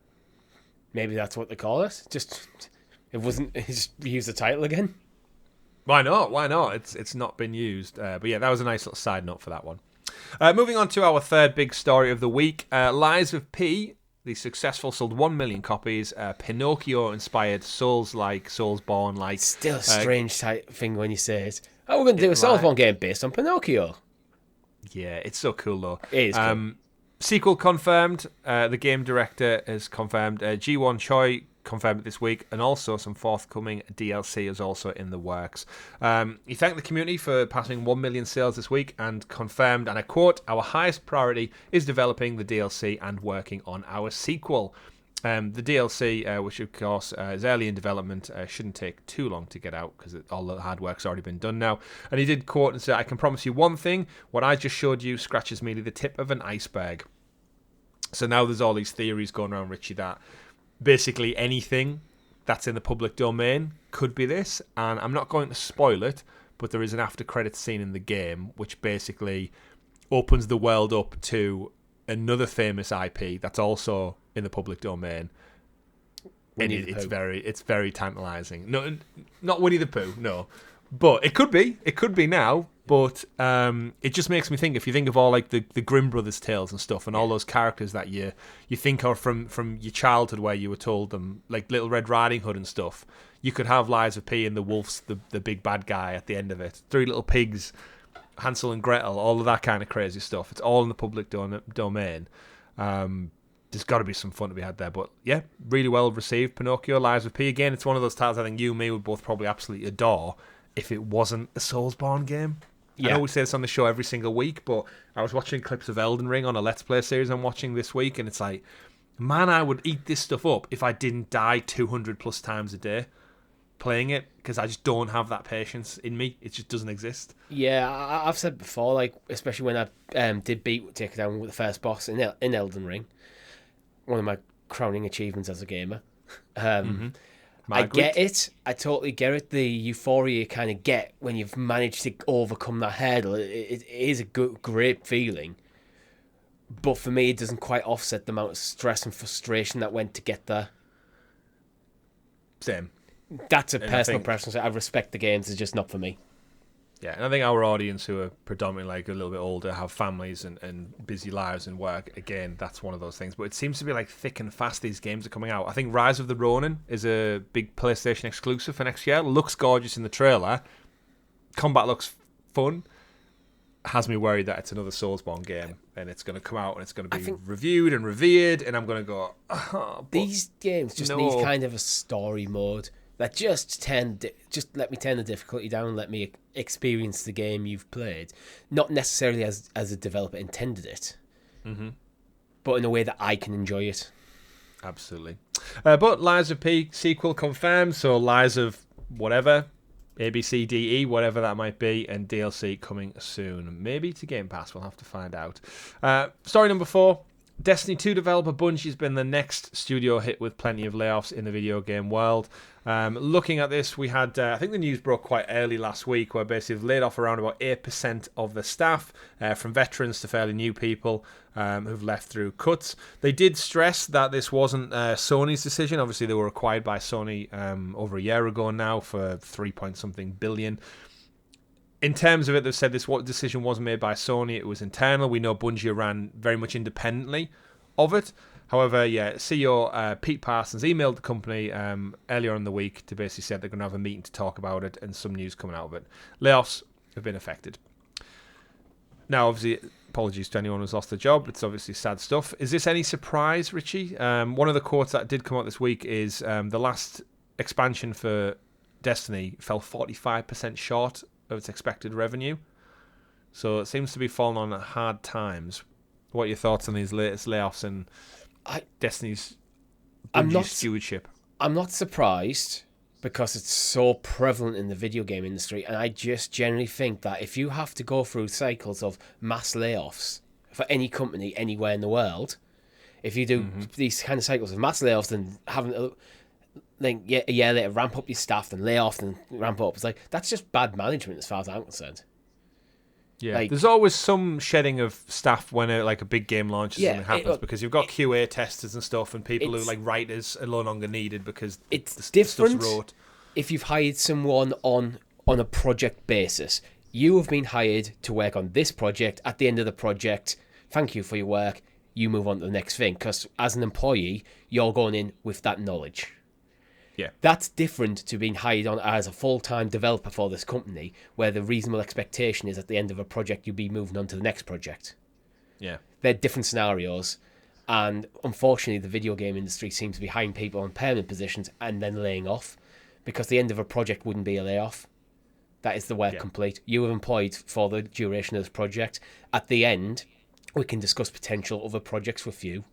S2: Maybe that's what they call it. Just use the title again.
S1: Why not? It's not been used. But yeah, that was a nice little side note for that one. Moving on to our third big story of the week. Lies of P, the successful, sold 1 million copies. Pinocchio-inspired Souls-like, Soulsborne-like.
S2: Still a strange thing when you say it. Oh, we're going to do a Soulsborne game based on Pinocchio.
S1: Yeah, it's so cool though.
S2: It is cool.
S1: Sequel confirmed. The game director has confirmed. Ji-won Choi confirmed it this week, and also some forthcoming DLC is also in the works. He thanked the community for passing 1 million sales this week and confirmed, and I quote, "Our highest priority is developing the DLC and working on our sequel." The DLC, which of course is early in development, shouldn't take too long to get out because all the hard work's already been done now. And he did quote and say, "I can promise you one thing, what I just showed you scratches merely the tip of an iceberg." So now there's all these theories going around, Richie, that basically anything that's in the public domain could be this. And I'm not going to spoil it, but there is an after credits scene in the game which basically opens the world up to another famous IP that's also in the public domain. And it's very tantalizing. No, not Winnie the Pooh, no. But it could be now. But it just makes me think, if you think of all like the Grimm Brothers tales and stuff, and all those characters that you think of from your childhood where you were told them, like Little Red Riding Hood and stuff, you could have Lies of P and the wolf's the big bad guy at the end of it. Three Little Pigs, Hansel and Gretel, all of that kind of crazy stuff. It's all in the public domain. There's got to be some fun to be had there. But yeah, really well received. Pinocchio, Lies of P. Again, it's one of those titles I think you and me would both probably absolutely adore if it wasn't a Soulsborne game. Yeah. I know we say this on the show every single week, but I was watching clips of Elden Ring on a Let's Play series I'm watching this week, and it's like, man, I would eat this stuff up if I didn't die 200 plus times a day playing it, because I just don't have that patience in me. It just doesn't exist.
S2: Yeah, I've said before, like, especially when I did take down with the first boss in Elden Ring, one of my crowning achievements as a gamer. I get it. I totally get it. The euphoria you kind of get when you've managed to overcome that hurdle, it is a great feeling. But for me, it doesn't quite offset the amount of stress and frustration that went to get there.
S1: Same.
S2: That's a personal preference. I respect the games. It's just not for me.
S1: Yeah, and I think our audience, who are predominantly like a little bit older, have families and busy lives and work. Again, that's one of those things. But it seems to be like thick and fast these games are coming out. I think Rise of the Ronin is a big PlayStation exclusive for next year. Looks gorgeous in the trailer. Combat looks fun. Has me worried that it's another Soulsborne game and it's going to come out and it's going to be reviewed and revered, and I'm going to go,
S2: these games just need kind of a story mode. That just let me turn the difficulty down, let me experience the game you've played. Not necessarily as a developer intended it, but in a way that I can enjoy it.
S1: Absolutely. But Lies of P sequel confirmed, so Lies of whatever, A, B, C, D, E, whatever that might be, and DLC coming soon. Maybe to Game Pass, we'll have to find out. Story number 4. Destiny 2 developer Bungie has been the next studio hit with plenty of layoffs in the video game world. Looking at this, we had, I think the news broke quite early last week, where basically they've laid off around about 8% of the staff, from veterans to fairly new people who've left through cuts. They did stress that this wasn't Sony's decision. Obviously, they were acquired by Sony over a year ago now for 3-point-something billion. In terms of it, they've said this decision wasn't made by Sony, it was internal. We know Bungie ran very much independently of it. However, CEO Pete Parsons emailed the company earlier in the week to basically say they're going to have a meeting to talk about it, and some news coming out of it. Layoffs have been affected. Now, obviously, apologies to anyone who's lost their job. It's obviously sad stuff. Is this any surprise, Richie? One of the quotes that did come out this week is the last expansion for Destiny fell 45% short of its expected revenue. So it seems to be falling on hard times. What are your thoughts on these latest layoffs and Destiny's stewardship?
S2: I'm not surprised, because it's so prevalent in the video game industry, and I just generally think that if you have to go through cycles of mass layoffs for any company anywhere in the world, if you do these kind of cycles of mass layoffs and having to then a year later ramp up your staff and lay off and ramp up, it's like, that's just bad management as far as I'm concerned.
S1: Yeah, there's always some shedding of staff when a big game launches and it happens, because you've got QA testers and stuff, and people who writers are no longer needed because
S2: it's different. If you've hired someone on a project basis, you have been hired to work on this project. At the end of the project, thank you for your work. You move on to the next thing, because as an employee, you're going in with that knowledge.
S1: Yeah.
S2: That's different to being hired on as a full-time developer for this company, where the reasonable expectation is at the end of a project you'll be moving on to the next project.
S1: Yeah.
S2: They're different scenarios, And unfortunately, the video game industry seems to be hiring people on permanent positions and then laying off, because the end of a project wouldn't be a layoff. That is the work complete. You are employed for the duration of this project. At the end, we can discuss potential other projects with you.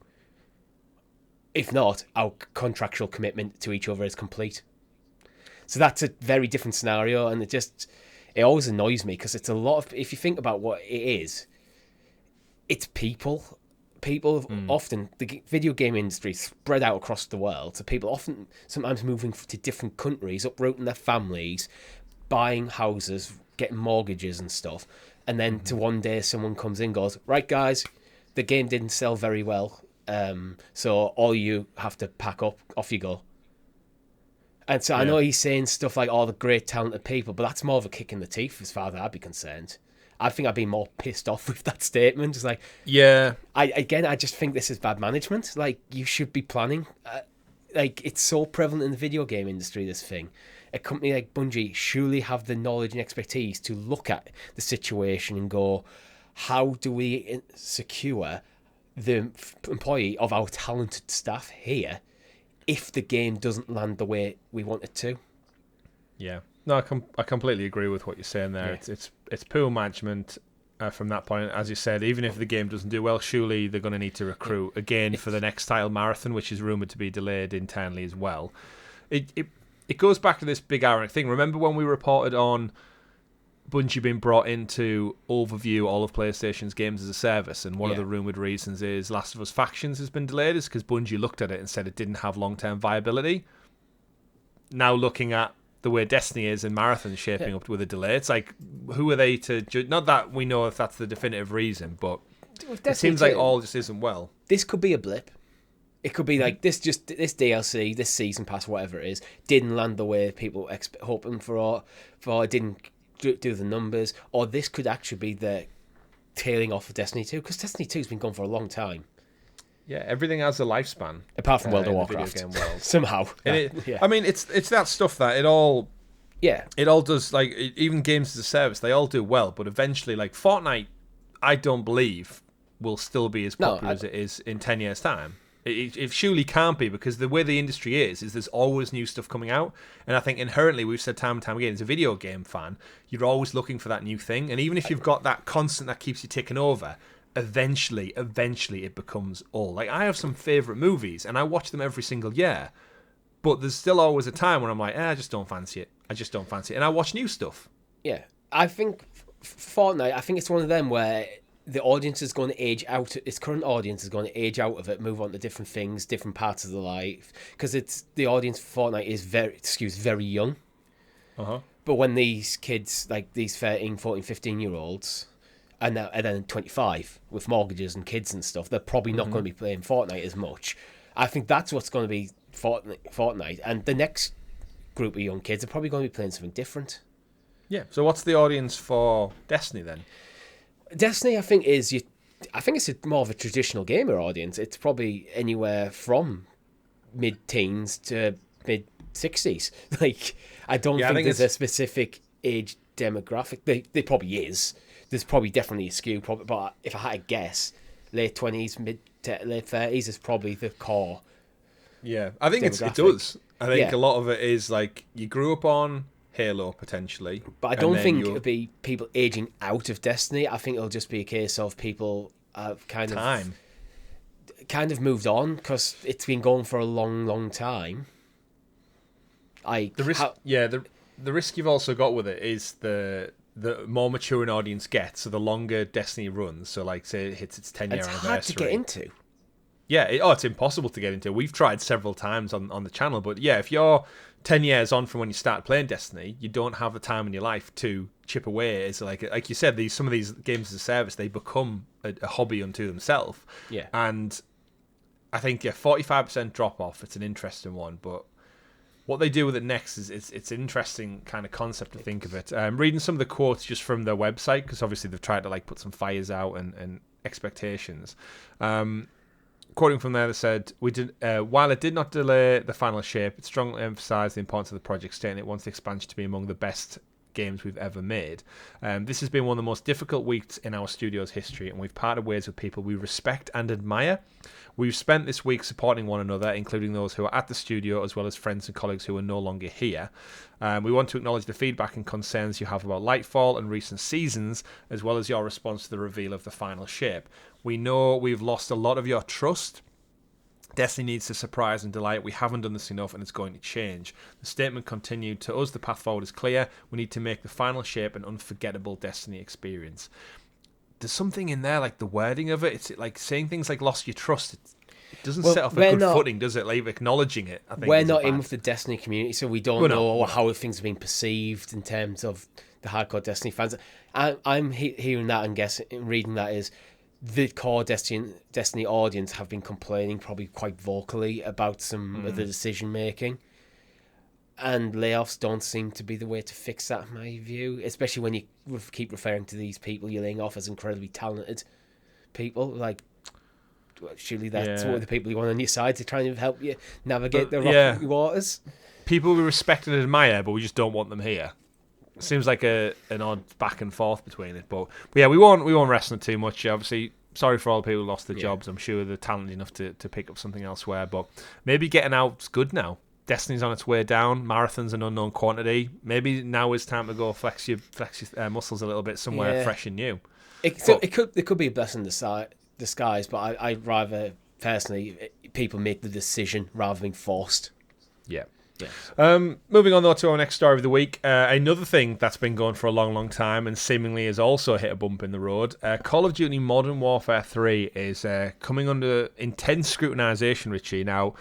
S2: If not, our contractual commitment to each other is complete. So that's a very different scenario, and it always annoys me, because it's a lot of, if you think about what it is, it's people. People often, the video game industry is spread out across the world, so people often sometimes moving to different countries, uprooting their families, buying houses, getting mortgages and stuff, and then to one day someone comes in and goes, right guys, the game didn't sell very well, so all you have to pack up, off you go. And so I know he's saying stuff like, the great talented people, but that's more of a kick in the teeth as far as I'd be concerned. I think I'd be more pissed off with that statement. It's like, I just think this is bad management. Like, you should be planning. Like, it's so prevalent in the video game industry, this thing. A company like Bungie surely have the knowledge and expertise to look at the situation and go, how do we secure the employee of our talented staff here if the game doesn't land the way we want it to?
S1: Yeah. No, I completely agree with what you're saying there. Yeah. It's poor management from that point. As you said, even if the game doesn't do well, surely they're going to need to recruit again for the next title marathon, which is rumoured to be delayed internally as well. It goes back to this big ironic thing. Remember when we reported on Bungie being brought in to overview all of PlayStation's games as a service, and one of the rumoured reasons is Last of Us Factions has been delayed, is because Bungie looked at it and said it didn't have long-term viability. Now looking at the way Destiny is and Marathon's shaping up with a delay, it's like, who are they to judge? Not that we know if that's the definitive reason, but it seems like all just isn't well.
S2: This could be a blip. It could be like this DLC, this season pass, whatever it is, didn't land the way people were hoping for it didn't do the numbers, or this could actually be the tailing off of Destiny 2, because Destiny 2 has been gone for a long time.
S1: Yeah, everything has a lifespan.
S2: Apart from World of Warcraft.
S1: Video game world.
S2: Somehow.
S1: I mean, it's that stuff that it all does, like, even games as a service, they all do well, but eventually, like, Fortnite, I don't believe will still be as popular as it is in 10 years' time. It surely can't be, because the way the industry is there's always new stuff coming out. And I think inherently, we've said time and time again, as a video game fan, you're always looking for that new thing. And even if you've got that constant that keeps you ticking over, eventually it becomes old. Like, I have some favourite movies, and I watch them every single year. But there's still always a time when I'm like, I just don't fancy it. And I watch new stuff.
S2: Yeah. I think Fortnite, I think it's one of them where the audience is going to age out. Its current audience is going to age out of it, move on to different things, different parts of the life, because it's the audience for Fortnite is very young. But when these kids, like these 13, 14, 15-year-olds, and then 25 with mortgages and kids and stuff, they're probably not going to be playing Fortnite as much. I think that's what's going to be Fortnite, and the next group of young kids are probably going to be playing something different.
S1: Yeah. So what's the audience for Destiny then?
S2: Destiny, I think it's more of a traditional gamer audience. It's probably anywhere from mid-teens to mid-60s. Like, I don't think there's a specific age demographic. There probably is. There's probably definitely a skew. But if I had to guess, late 20s, mid to late 30s is probably the core.
S1: Yeah, I think it does. I think a lot of it is like you grew up on Halo potentially,
S2: but I don't think it'll be people aging out of Destiny. I think it'll just be a case of people have kind of moved on because it's been going for a long time.
S1: The risk you've also got with it is the more mature an audience gets, so the longer Destiny runs. So, like, say it hits its 10-year anniversary. It's hard to get
S2: into.
S1: Yeah, it's impossible to get into. We've tried several times on the channel, but yeah, if you're 10 years on from when you start playing Destiny, you don't have the time in your life to chip away. It's like you said, some of these games as a service, they become a hobby unto themselves.
S2: Yeah.
S1: And I think 45% drop off. It's an interesting one, but what they do with it next is it's an interesting kind of concept to think of it. Reading some of the quotes just from their website, because obviously they've tried to like put some fires out and expectations. Quoting from there, they said, while it did not delay the final shape, it strongly emphasised the importance of the project, stating it wants the expansion to be among the best games we've ever made. This has been one of the most difficult weeks in our studio's history, and we've parted ways with people we respect and admire. We've spent this week supporting one another, including those who are at the studio, as well as friends and colleagues who are no longer here. We want to acknowledge the feedback and concerns you have about Lightfall and recent seasons, as well as your response to the reveal of the final shape. We know we've lost a lot of your trust. Destiny needs to surprise and delight. We haven't done this enough, and it's going to change. The statement continued, to us, the path forward is clear. We need to make the final shape an unforgettable Destiny experience. There's something in there, like the wording of it. It's like saying things like lost your trust. It doesn't set off a good footing, does it? Like acknowledging it, I think.
S2: We're not in with the Destiny community, so we don't know how things have been perceived in terms of the hardcore Destiny fans. I'm hearing that and reading that is the core Destiny audience have been complaining probably quite vocally about some of the decision making. And layoffs don't seem to be the way to fix that, in my view. Especially when you keep referring to these people you're laying off as incredibly talented people. Like, surely that's one of the people you want on your side to try and help you navigate the rocky waters.
S1: People we respect and admire, but we just don't want them here. Seems like an odd back and forth between it. But yeah, we won't rest on it too much. Obviously, sorry for all the people who lost their jobs. I'm sure they're talented enough to pick up something elsewhere. But maybe getting out's good now. Destiny's on its way down. Marathon's an unknown quantity. Maybe now is time to go flex your muscles a little bit somewhere fresh and new.
S2: It could be a blessing in disguise, but I'd rather personally people make the decision rather than forced.
S1: Yeah. Moving on though to our next story of the week, another thing that's been going for a long time and seemingly has also hit a bump in the road. Call of Duty Modern Warfare 3 is coming under intense scrutinisation, Richie. Now,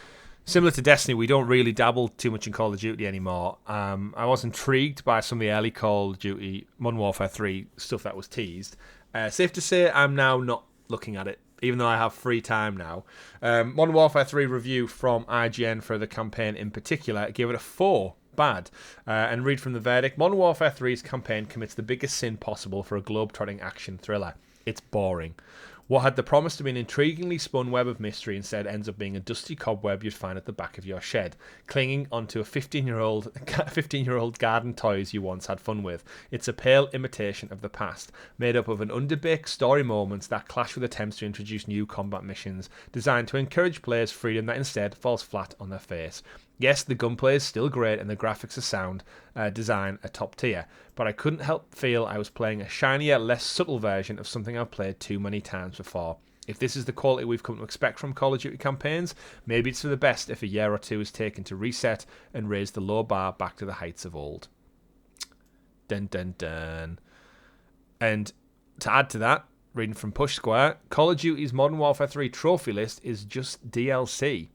S1: similar to Destiny, we don't really dabble too much in Call of Duty anymore. I was intrigued by some of the early Call of Duty Modern Warfare 3 stuff that was teased. Safe to say I'm now not looking at it, even though I have free time now. Modern Warfare 3 review from IGN for the campaign in particular gave it a 4. Bad. And read from the verdict. Modern Warfare 3's campaign commits the biggest sin possible for a globe-trotting action thriller. It's boring. What had the promise to be an intriguingly spun web of mystery instead ends up being a dusty cobweb you'd find at the back of your shed, clinging onto a 15-year-old garden toys you once had fun with. It's a pale imitation of the past, made up of an underbaked story moments that clash with attempts to introduce new combat missions, designed to encourage players' freedom that instead falls flat on their face. Yes, the gunplay is still great and the graphics are sound, design are top tier, but I couldn't help feel I was playing a shinier, less subtle version of something I've played too many times before. If this is the quality we've come to expect from Call of Duty campaigns, maybe it's for the best if a year or two is taken to reset and raise the low bar back to the heights of old. Dun dun dun. And to add to that, reading from Push Square, Call of Duty's Modern Warfare 3 trophy list is just DLC.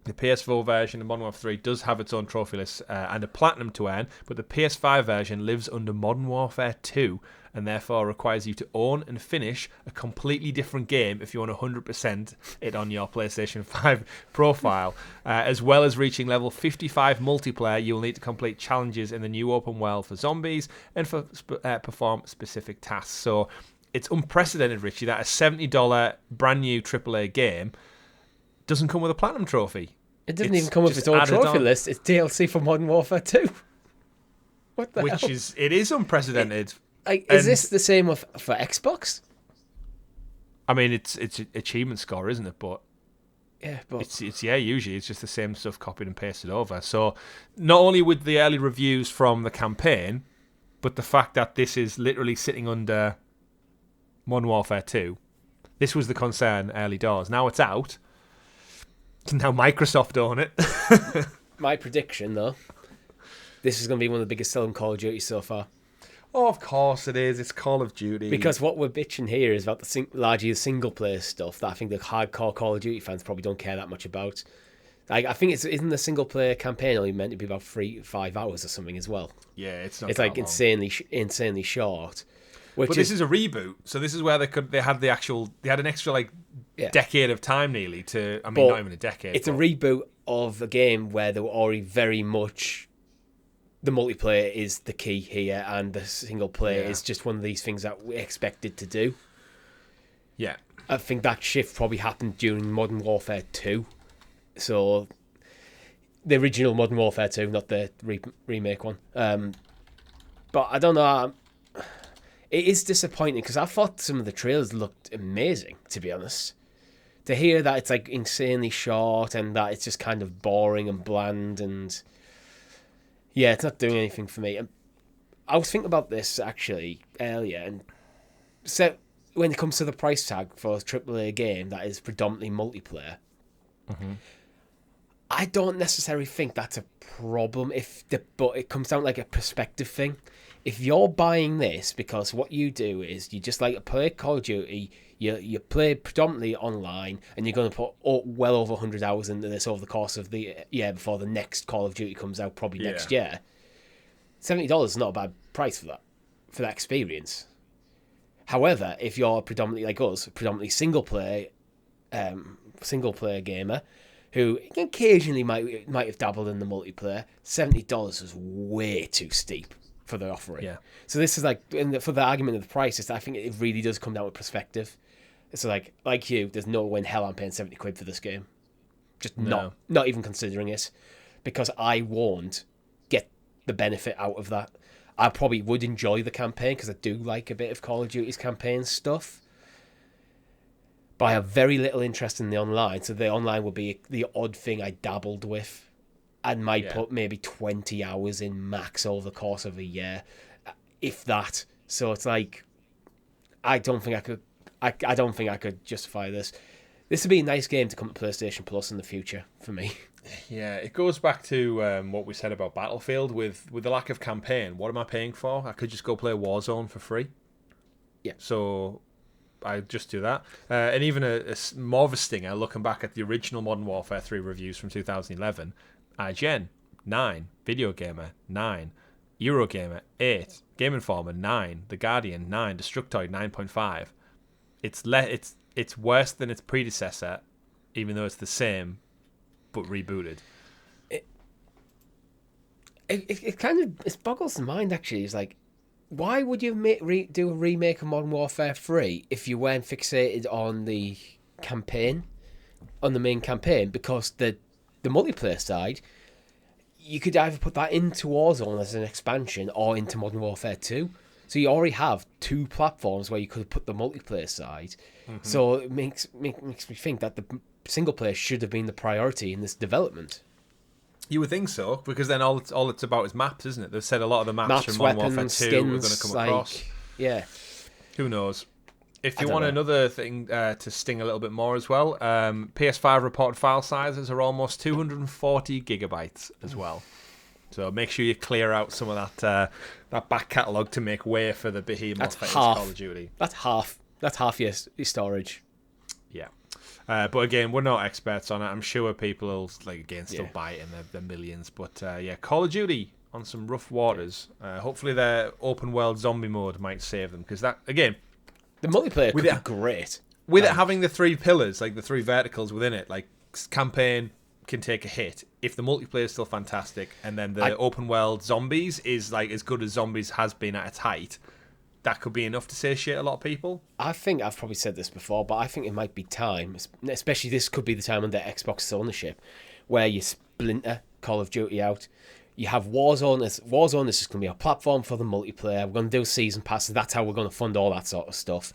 S1: The PS4 version of Modern Warfare 3 does have its own trophy list and a platinum to earn, but the PS5 version lives under Modern Warfare 2 and therefore requires you to own and finish a completely different game if you want 100% it on your PlayStation 5 profile. As well as reaching level 55 multiplayer, you'll need to complete challenges in the new open world for zombies and for perform specific tasks. So it's unprecedented, Richie, that a $70 brand new AAA game doesn't come with a platinum trophy.
S2: It doesn't even come with its own trophy list. It's DLC for Modern Warfare 2. What the hell?
S1: It is unprecedented.
S2: Is this the same for Xbox?
S1: I mean, it's achievement score, isn't it? But
S2: yeah, but
S1: it's usually it's just the same stuff copied and pasted over. So not only with the early reviews from the campaign, but the fact that this is literally sitting under Modern Warfare 2. This was the concern early doors. Now it's out. Now Microsoft own it.
S2: My prediction, though, this is going to be one of the biggest selling Call of Duty so far.
S1: Oh, of course it is. It's Call of Duty.
S2: Because what we're bitching here is about largely the single-player stuff that I think the hardcore Call of Duty fans probably don't care that much about. Like, I think isn't the single-player campaign only meant to be about 3-5 hours or something as well?
S1: Yeah, it's not.
S2: It's like insanely short.
S1: But this is a reboot, so this is where they had an extra decade of time nearly to. I mean, not even a decade.
S2: It's a reboot of a game where they were already very much. The multiplayer is the key here, and the single player is just one of these things that we expected to do.
S1: Yeah,
S2: I think that shift probably happened during Modern Warfare 2. So, the original Modern Warfare 2, not the remake one. But I don't know. It is disappointing because I thought some of the trailers looked amazing, to be honest. To hear that it's like insanely short and that it's just kind of boring and bland and yeah, it's not doing anything for me. And I was thinking about this actually earlier, and so when it comes to the price tag for a AAA game that is predominantly multiplayer, I don't necessarily think that's a problem. But it comes down like a perspective thing. If you're buying this because what you do is you just like to play Call of Duty, you play predominantly online, and you're going to put well over 100 hours into this over the course of the year before the next Call of Duty comes out, probably next year. $70 is not a bad price for that experience. However, if you're predominantly like us, predominantly single player gamer, who occasionally might have dabbled in the multiplayer, $70 is way too steep for the offering. Yeah. So this is like, for the argument of the price, I think it really does come down with perspective. It's like you, there's no way in hell I'm paying £70 for this game. Just not even considering it, because I won't get the benefit out of that. I probably would enjoy the campaign because I do like a bit of Call of Duty's campaign stuff. But I have very little interest in the online, so the online will be the odd thing I dabbled with and might put maybe 20 hours in max over the course of a year, if that. So it's like, I don't think I could justify this. This would be a nice game to come to PlayStation Plus in the future for me.
S1: Yeah, it goes back to what we said about Battlefield with the lack of campaign. What am I paying for? I could just go play Warzone for free.
S2: Yeah.
S1: So I just do that. And even a more of a stinger, looking back at the original Modern Warfare 3 reviews from 2011, IGN, 9. Video Gamer, 9. Eurogamer, 8. Game Informer, 9. The Guardian, 9. Destructoid, 9.5. It's worse than its predecessor, even though it's the same, but rebooted.
S2: It kind of boggles the mind, actually. It's like, why would you do a remake of Modern Warfare 3 if you weren't fixated on the campaign, on the main campaign? Because the multiplayer side, you could either put that into Warzone as an expansion or into Modern Warfare 2. So you already have 2 platforms where you could put the multiplayer side. Mm-hmm. So it makes me think that the single player should have been the priority in this development.
S1: You would think so, because then all it's about is maps, isn't it? They've said a lot of the maps from Modern Warfare 2 skins, are going to come across.
S2: Yeah.
S1: Who knows? If you want another thing to sting a little bit more as well, PS5 reported file sizes are almost 240 gigabytes as well. So make sure you clear out some of that back catalogue to make way for the behemoth that is Call of Duty.
S2: That's half your storage.
S1: Yeah. But again, we're not experts on it. I'm sure people will still buy it in their millions. But Call of Duty on some rough waters. Hopefully their open world zombie mode might save them, because that, again,
S2: the multiplayer could be great.
S1: With it having the 3 pillars, like the 3 verticals within it, like campaign can take a hit. If the multiplayer is still fantastic, and then the open world zombies is like as good as zombies has been at its height, that could be enough to satiate a lot of people.
S2: I think I've probably said this before, but I think it might be time, especially this could be the time under Xbox's ownership, where you splinter Call of Duty out. You have Warzone. Warzone is just going to be a platform for the multiplayer. We're going to do season passes. That's how we're going to fund all that sort of stuff.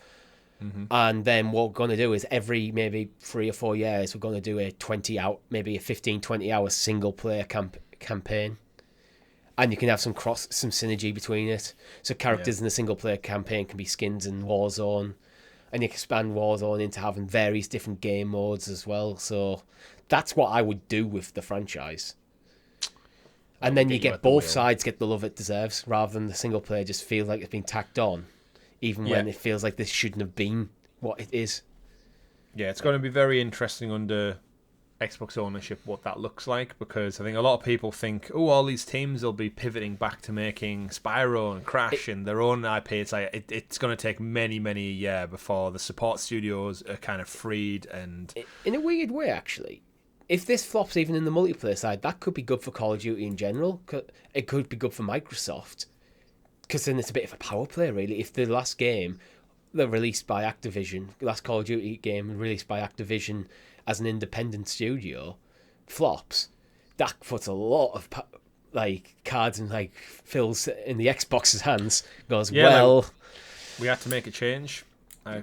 S2: Mm-hmm. And then what we're going to do is every maybe 3 or 4 years, we're going to do a 15, 20 hour single player campaign. And you can have some synergy between it. So characters in the single player campaign can be skins in Warzone. And you can expand Warzone into having various different game modes as well. So that's what I would do with the franchise. And then you get both sides get the love it deserves, rather than the single player just feels like it's been tacked on, even when it feels like this shouldn't have been what it is.
S1: Yeah, it's going to be very interesting under Xbox ownership what that looks like, because I think a lot of people think, all these teams will be pivoting back to making Spyro and Crash and their own IP. It's like it's going to take many a year before the support studios are kind of freed. And
S2: in a weird way, actually, if this flops even in the multiplayer side, that could be good for Call of Duty in general. It could be good for Microsoft, because then it's a bit of a power play, really. If the last game they're released by Activision, the last Call of Duty game released by Activision as an independent studio, flops, that puts a lot like cards in like Phil's in the Xbox's hands. Goes
S1: we had to make a change.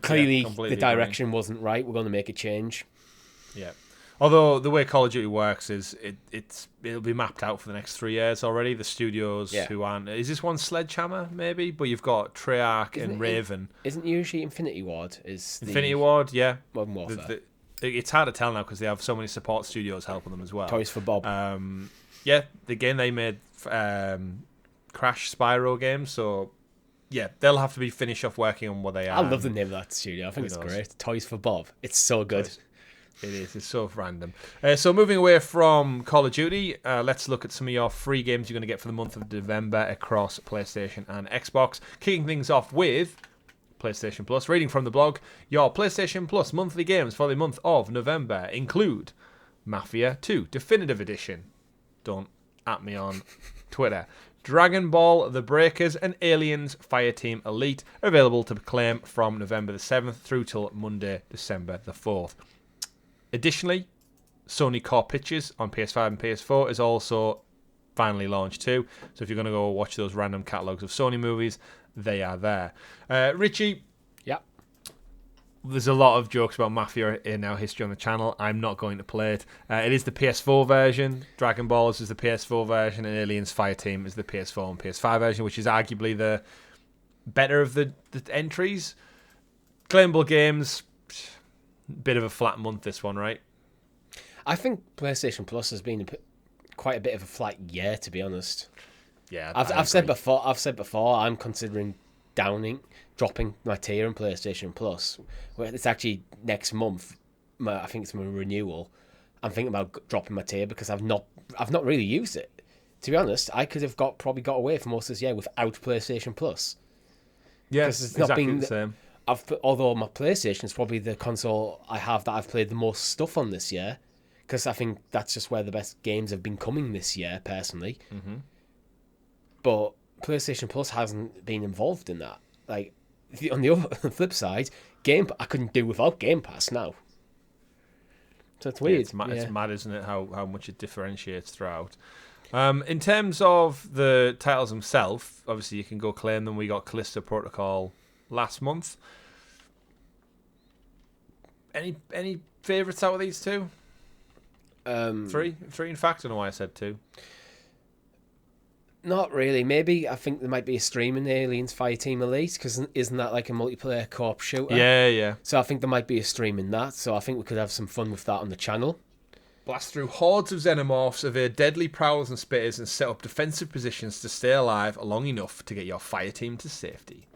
S2: Clearly, the direction wasn't right. We're going to make a change.
S1: Yeah. Although the way Call of Duty works is it'll be mapped out for the next 3 years already. The studios who aren't... Is this one Sledgehammer, maybe? But you've got Treyarch and Raven.
S2: Isn't usually Infinity Ward?
S1: Infinity Ward, yeah.
S2: Modern Warfare.
S1: It's hard to tell now because they have so many support studios helping them as well.
S2: Toys for Bob.
S1: Yeah, again, they made Crash Spyro games, so... Yeah, they'll have to be finished off working on what they are.
S2: I love the name of that studio. I think it's great. Toys for Bob. It's so good.
S1: It is. It's so random. So moving away from Call of Duty, let's look at some of your free games you're going to get for the month of November across PlayStation and Xbox. Kicking things off with PlayStation Plus. Reading from the blog, your PlayStation Plus monthly games for the month of November include Mafia 2 Definitive Edition. Don't at me on Twitter. Dragon Ball The Breakers and Aliens Fireteam Elite, available to claim from November the 7th through till Monday, December the 4th. Additionally, Sony Core Pictures on PS5 and PS4 is also finally launched too. So if you're going to go watch those random catalogues of Sony movies, they are there. Richie, there's a lot of jokes about Mafia in our history on the channel. I'm not going to play it. It is the PS4 version. Dragon Balls is the PS4 version, and Aliens Fireteam is the PS4 and PS5 version, which is arguably the better of the entries. Claimable games, bit of a flat month this one, right?
S2: I think PlayStation Plus has been quite a bit of a flat year, to be honest.
S1: Yeah,
S2: I've said before. I'm considering dropping my tier in PlayStation Plus. It's actually next month. I think it's my renewal. I'm thinking about dropping my tier because I've not really used it. To be honest, I could have probably got away for most of this year without PlayStation Plus.
S1: Yes, it's exactly not been the same.
S2: Although my PlayStation is probably the console I have that I've played the most stuff on this year, because I think that's just where the best games have been coming this year, personally.
S1: Mm-hmm.
S2: But PlayStation Plus hasn't been involved in that. Like, on the flip side, I couldn't do without Game Pass now. So it's weird.
S1: Yeah, it's mad, isn't it, how much it differentiates throughout. In terms of the titles themselves, obviously you can go claim them. We got Callisto Protocol last month. Any favourites out of these two? Three in fact. I don't know why I said two.
S2: Not really. Maybe I think there might be a stream in Aliens Fireteam Elite, because isn't that like a multiplayer co-op shooter?
S1: Yeah.
S2: So I think there might be a stream in that. So I think we could have some fun with that on the channel.
S1: Blast through hordes of xenomorphs, evade deadly prowlers and spitters, and set up defensive positions to stay alive long enough to get your fire team to safety.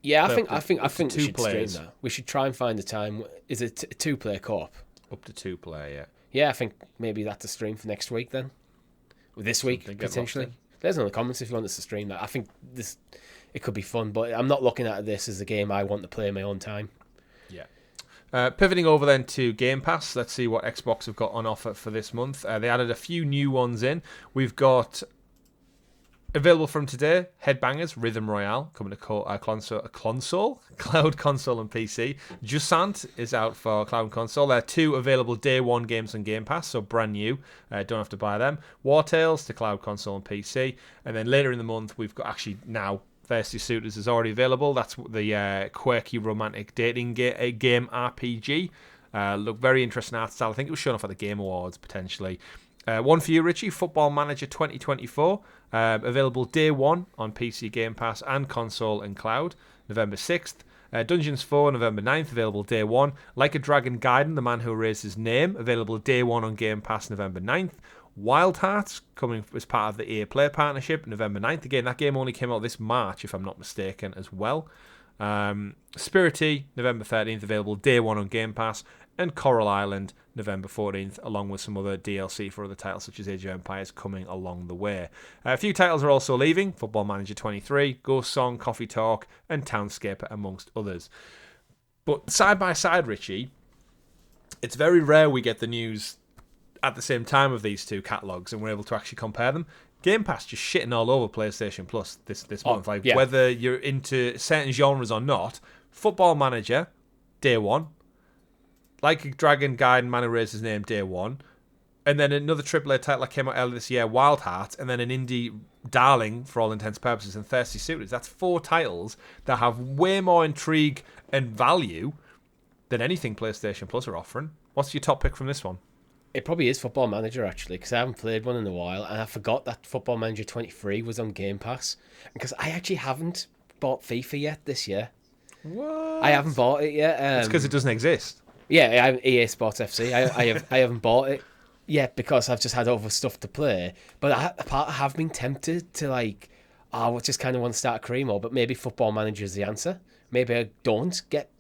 S2: Yeah, I think we should
S1: players.
S2: stream that. We should try and find a time. Is it a 2-player co-op?
S1: Up to 2-player, yeah.
S2: Yeah, I think maybe that's a stream for next week then. Or this week, potentially. Let us know in the comments if you want us to stream that. I think it could be fun, but I'm not looking at this as a game I want to play in my own time.
S1: Yeah. Pivoting over then to Game Pass, let's see what Xbox have got on offer for this month. They added a few new ones in. We've got available from today, Headbangers Rhythm Royale, coming to console, Cloud Console and PC. Jusant is out for Cloud Console. There are 2 available day one games on Game Pass, so brand new. Don't have to buy them. War Tales to Cloud Console and PC. And then later in the month, we've got now Thirsty Suitors is already available. That's the quirky romantic dating game RPG. Look, very interesting art style. I think it was shown off at the Game Awards, potentially. One for you, Richie, Football Manager 2024. Available day one on PC, Game Pass, and console and cloud, November 6th. Dungeons 4, November 9th, available day one. Like a Dragon Gaiden, The Man Who Raised His Name, available day one on Game Pass, November 9th. Wild Hearts, coming as part of the EA Play partnership, November 9th. Again, that game only came out this March, if I'm not mistaken, as well. Spirity, November 13th, available day one on Game Pass. And Coral Island, November 14th, along with some other DLC for other titles such as Age of Empires coming along the way. A few titles are also leaving: Football Manager 23, Ghost Song, Coffee Talk, and Townscaper, amongst others. But side by side, Richie, it's very rare we get the news at the same time of these two catalogues and we're able to actually compare them. Game Pass just shitting all over PlayStation Plus this month. Whether you're into certain genres or not, Football Manager, day one. Like a Dragon Gaiden, Man Who Raised His Name, day one. and then another AAA title that came out earlier this year, Wild Heart, and then an indie darling, for all intents and purposes, and Thirsty Suitors. That's 4 titles that have way more intrigue and value than anything PlayStation Plus are offering. What's your top pick from this one?
S2: It probably is Football Manager, actually, because I haven't played one in a while, and I forgot that Football Manager 23 was on Game Pass, because I actually haven't bought FIFA yet this year.
S1: What?
S2: I haven't bought it yet.
S1: It's because it doesn't exist.
S2: Yeah, I have EA Sports FC. I haven't bought it yet because I've just had other stuff to play. But I have been tempted to I just kind of want to start a career mode, but maybe Football Manager is the answer. Maybe I don't get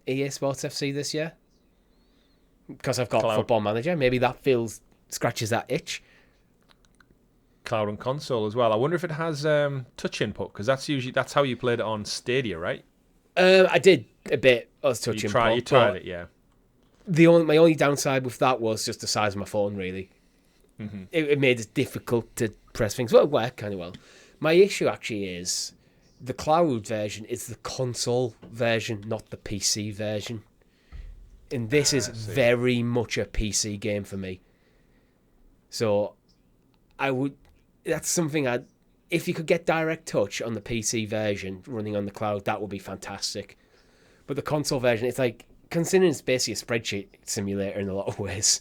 S2: EA Sports FC this year because I've got Football Manager. Maybe that scratches that itch.
S1: Cloud and console as well. I wonder if it has touch input, because that's how you played it on Stadia, right?
S2: I did a bit of touch input.
S1: You tried it, yeah.
S2: My only downside with that was just the size of my phone, really.
S1: Mm-hmm.
S2: It made it difficult to press things. Well, it worked kind of well. My issue actually is the cloud version is the console version, not the PC version. And this is very much a PC game for me. So that's something if you could get direct touch on the PC version running on the cloud, that would be fantastic. But the console version, it's like, considering it's basically a spreadsheet simulator in a lot of ways.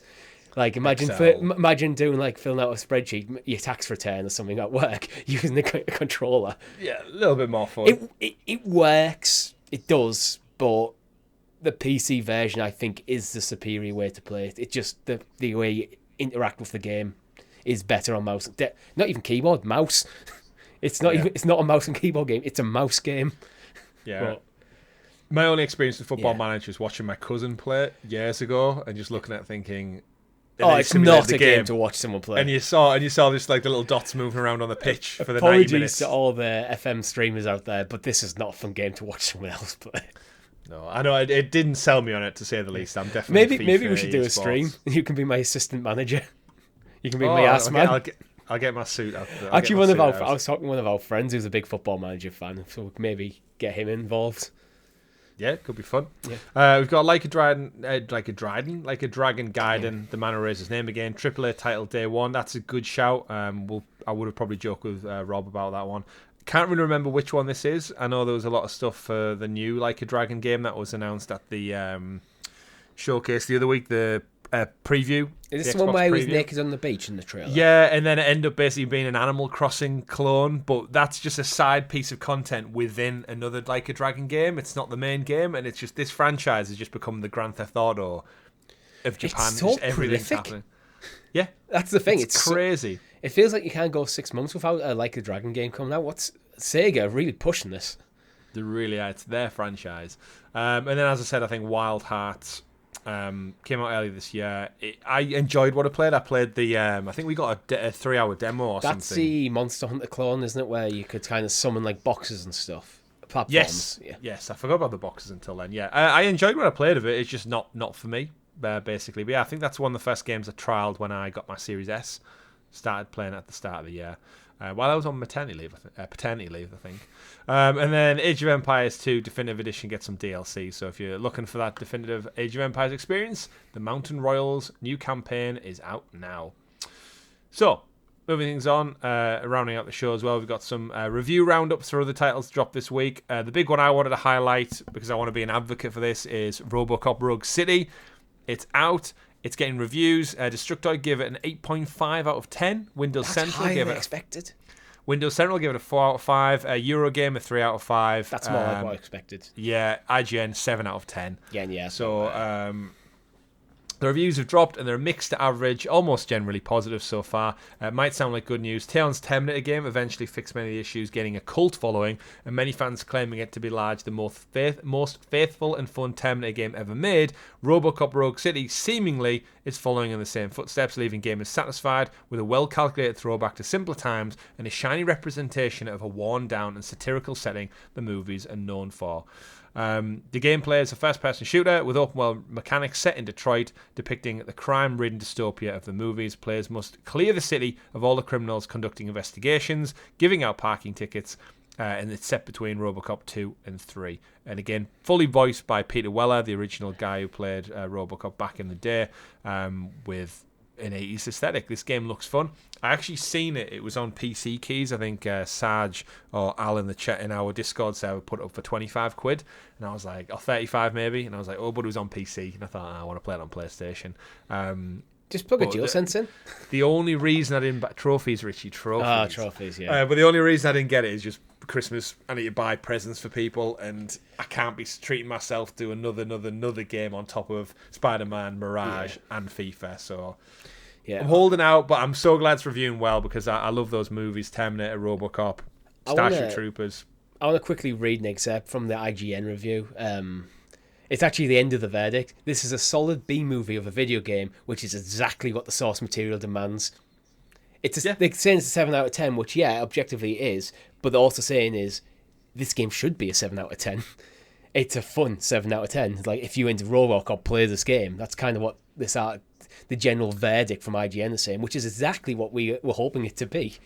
S2: Like, imagine doing, filling out a spreadsheet, your tax return or something at work, using the controller.
S1: Yeah, a little bit more fun.
S2: It works, it does, but the PC version, I think, is the superior way to play it. It's just the way you interact with the game is better on mouse. Not even keyboard, mouse. It's not a mouse and keyboard game, it's a mouse game.
S1: Yeah.
S2: But,
S1: my only experience with Football Manager was watching my cousin play it years ago and just looking at it thinking,
S2: it's not a game to watch someone play.
S1: And you saw this the little dots moving around on the pitch for the 90 minutes.
S2: Apologies to all the FM streamers out there, but this is not a fun game to watch someone else play.
S1: No, I know it didn't sell me on it, to say the least. I'm definitely
S2: maybe we should do a stream. You can be my assistant manager. You can be my ass man.
S1: I'll get my suit.
S2: I was talking to one of our friends who's a big Football Manager fan, so maybe get him involved.
S1: Yeah, it could be fun.
S2: Yeah.
S1: We've got Like a Dragon Gaiden, the man who raised his name again. AAA title day one. That's a good shout. I would have probably joked with Rob about that one. Can't really remember which one this is. I know there was a lot of stuff for the new Like a Dragon game that was announced at the showcase the other week. The preview.
S2: Is this the one where he was naked on the beach in the trailer?
S1: Yeah, and then it ended up basically being an Animal Crossing clone, but that's just a side piece of content within another Like a Dragon game. It's not the main game, and it's just this franchise has just become the Grand Theft Auto of Japan.
S2: It's so
S1: everything's
S2: prolific.
S1: happening. Yeah,
S2: that's the thing.
S1: It's crazy.
S2: It feels like you can't go 6 months without a Like a Dragon game coming out. What's Sega really pushing this?
S1: They really are. It's their franchise. And then, as I said, I think Wild Hearts came out earlier this year. I enjoyed what I played. I played the I think we got a 3-hour demo or something.
S2: That's the Monster Hunter clone, isn't it, where you could kind of summon like boxes and stuff, platforms.
S1: Yes, I forgot about the boxes until then. Yeah, I enjoyed what I played of it. It's just not for me, basically. But yeah, I think that's one of the first games I trialed when I got my Series S. Started playing at the start of the year while I was on paternity leave, I think. And then Age of Empires 2 Definitive Edition gets some DLC. So if you're looking for that definitive Age of Empires experience, the Mountain Royals new campaign is out now. So, moving things on, rounding out the show as well, we've got some review roundups for other titles dropped this week. The big one I wanted to highlight, because I want to be an advocate for this, is Robocop Rogue City. It's out. It's getting reviews. Destructoid gave it an 8.5 out of 10. Windows Central gave it
S2: expected.
S1: Windows Central gave it a 4 out of 5. Eurogamer a 3 out of 5.
S2: That's more like what I expected.
S1: Yeah, IGN 7 out of 10.
S2: Yeah.
S1: So the reviews have dropped and they're mixed to average, almost generally positive so far. Might sound like good news. Teon's Terminator game eventually fixed many of the issues, getting a cult following, and many fans claiming it to be large the most faithful and fun Terminator game ever made. Robocop Rogue City seemingly is following in the same footsteps, leaving gamers satisfied with a well-calculated throwback to simpler times and a shiny representation of a worn-down and satirical setting the movies are known for. The gameplay is a first-person shooter with open-world mechanics set in Detroit, depicting the crime-ridden dystopia of the movies. Players must clear the city of all the criminals conducting investigations, giving out parking tickets, and it's set between Robocop 2 and 3. And again, fully voiced by Peter Weller, the original guy who played Robocop back in the day, with an 80s aesthetic. This game looks fun. I actually seen it. It was on PC Keys. I think Saj or Al in the chat in our Discord server put it up for 25 quid. And I was like, or 35 maybe. And I was like, oh, but it was on PC. And I thought, I want to play it on PlayStation.
S2: Just plug a DualSense in.
S1: The only reason I didn't buy trophies, Richie, trophies.
S2: Trophies, yeah.
S1: But the only reason I didn't get it is just Christmas. I need to buy presents for people, and I can't be treating myself to another game on top of Spider-Man, Mirage, and FIFA. So I'm holding out, but I'm so glad it's reviewing well because I love those movies: Terminator, Robocop, Starship Troopers.
S2: I want to quickly read an excerpt from the IGN review. It's actually the end of the verdict. This is a solid B movie of a video game, which is exactly what the source material demands. They're saying it's a 7 out of 10, which, objectively it is. But they're also saying is, this game should be a 7 out of 10. It's a fun 7 out of 10. Like, if you into Robocop, play this game. That's kind of what the general verdict from IGN is saying, which is exactly what we were hoping it to be.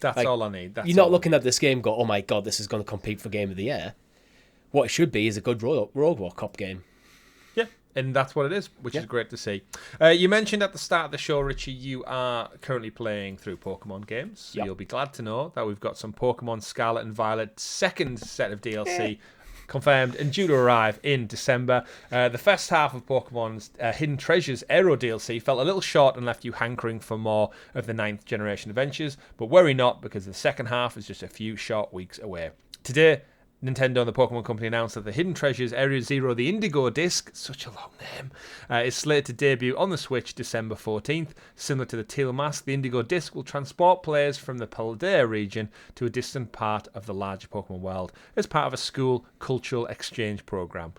S1: That's all I need.
S2: You're not looking at this game and go, oh my god, this is going to compete for Game of the Year. What it should be is a good Robocop game.
S1: Yeah, and that's what it is, which is great to see. You mentioned at the start of the show, Richie, you are currently playing through Pokemon games. So you'll be glad to know that we've got some Pokemon Scarlet and Violet second set of DLC confirmed and due to arrive in December. The first half of Pokemon's Hidden Treasures Aero DLC felt a little short and left you hankering for more of the 9th generation adventures, but worry not, because the second half is just a few short weeks away. Today, Nintendo and the Pokemon Company announced that the Hidden Treasures Area Zero, the Indigo Disc, such a long name, is slated to debut on the Switch December 14th. Similar to the Teal Mask, the Indigo Disc will transport players from the Paldea region to a distant part of the larger Pokemon world as part of a school cultural exchange program.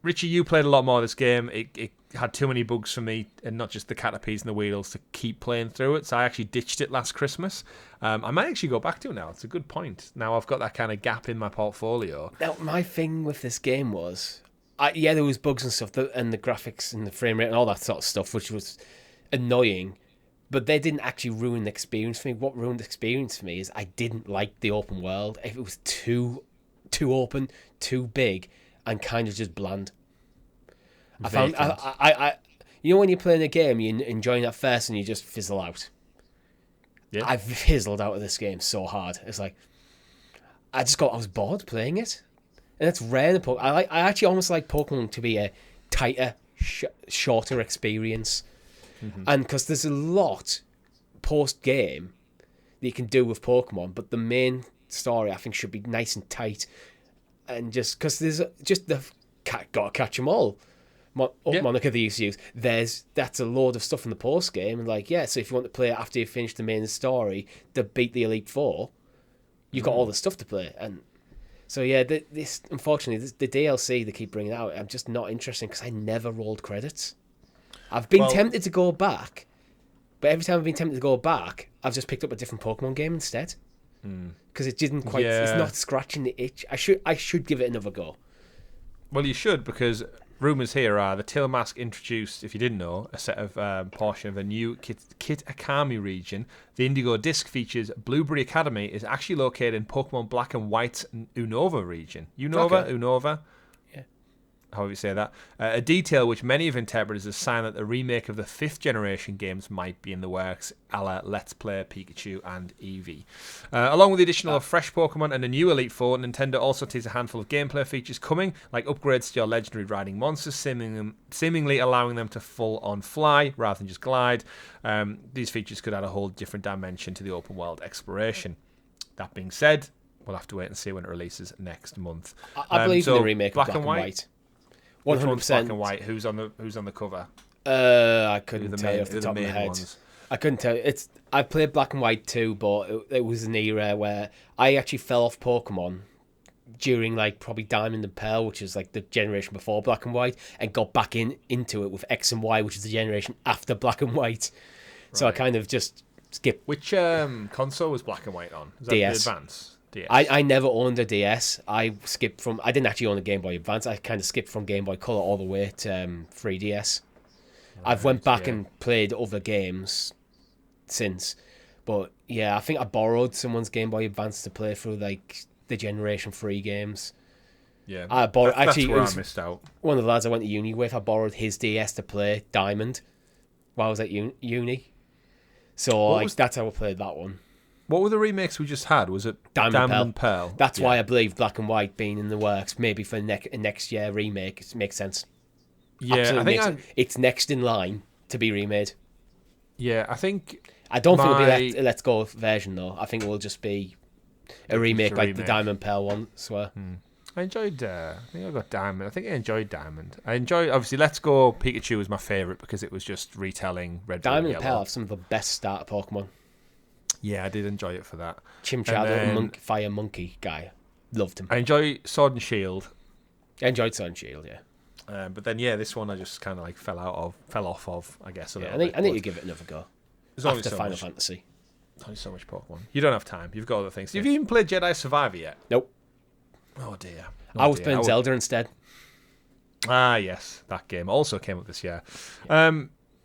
S1: Richie, you played a lot more of this game. It had too many bugs for me, and not just the Caterpies and the Wheels, to keep playing through it, so I actually ditched it last Christmas. I might actually go back to it now. It's a good point. Now I've got that kind of gap in my portfolio.
S2: Now, my thing with this game was, there was bugs and stuff, and the graphics and the frame rate and all that sort of stuff, which was annoying, but they didn't actually ruin the experience for me. What ruined the experience for me is I didn't like the open world. If it was too open, too big, and kind of just bland. I found when you're playing a game, you're enjoying that first and you just fizzle out. Yeah. I fizzled out of this game so hard. It's like I was bored playing it, and it's rare in Pokemon. I actually almost like Pokemon to be a tighter, shorter experience, and because there's a lot post game that you can do with Pokemon, but the main story I think should be nice and tight, and just because there's just gotta catch them all. Monica they used to use. That's a load of stuff in the post game, and so if you want to play it after you finish the main story to beat the Elite Four, you've got all the stuff to play. And so this unfortunately the DLC they keep bringing out, I'm just not interested because I never rolled credits. I've been tempted to go back, but every time I've been tempted to go back, I've just picked up a different Pokemon game instead because it didn't quite. It's not scratching the itch. I should give it another go.
S1: Well, you should, because rumours here are the Tail Mask introduced, if you didn't know, a set of portion of a new Kit Akami region. The Indigo Disc features Blueberry Academy is actually located in Pokemon Black and White's Unova region. Unova? Yeah. However you say that. A detail which many have interpreted as a sign that the remake of the 5th generation games might be in the works, a la Let's Play Pikachu and Eevee. Along with the additional fresh Pokemon and a new Elite Four, Nintendo also teased a handful of gameplay features coming, like upgrades to your legendary riding monsters, seemingly allowing them to full-on fly rather than just glide. These features could add a whole different dimension to the open world exploration. That being said, we'll have to wait and see when it releases next month.
S2: I believe in the remake of Black and White.
S1: 100%. Black and White. Who's on the cover?
S2: I couldn't tell you off the top of my head. I couldn't tell you. I played Black and White too, but it was an era where I actually fell off Pokemon during probably Diamond and Pearl, which is the generation before Black and White, and got back into it with X and Y, which is the generation after Black and White. Right. So I kind of just skipped.
S1: Which console was Black and White on? Was that
S2: DS.
S1: The Advance? DS.
S2: I never owned a DS. I didn't actually own a Game Boy Advance. I kind of skipped from Game Boy Color all the way to 3DS. Right, I've went back and played other games since, but I think I borrowed someone's Game Boy Advance to play through the Generation 3 games.
S1: Yeah,
S2: I borrowed.
S1: That's where I missed out.
S2: One of the lads I went to uni with, I borrowed his DS to play Diamond. while I was at uni. So that's how I played that one.
S1: What were the remakes we just had? Was it
S2: Diamond
S1: and Pearl?
S2: That's why I believe Black and White being in the works, maybe for a next year remake, it makes sense.
S1: Yeah,
S2: absolutely it's next in line to be remade.
S1: Yeah, I think...
S2: I don't think it'll be a Let's Go version, though. I think it will just be a remake like the Diamond Pearl one, I swear.
S1: I enjoyed... I think I got Diamond. I think I enjoyed Diamond. Obviously, Let's Go Pikachu was my favourite because it was just retelling Red,
S2: Diamond and Pearl have some of the best starter Pokemon.
S1: Yeah, I did enjoy it for that.
S2: Chimchar, the fire monkey guy. Loved him.
S1: I enjoy Sword and Shield.
S2: I enjoyed Sword and Shield, yeah.
S1: But then, this one I just kind of like fell off of, I guess.
S2: I need to give it another go. After Final Fantasy.
S1: There's only so much Pokemon. You don't have time. You've got other things. Have you even played Jedi Survivor yet?
S2: Nope.
S1: Oh, dear.
S2: I was playing Zelda instead.
S1: Ah, yes. That game also came up this year. Yeah.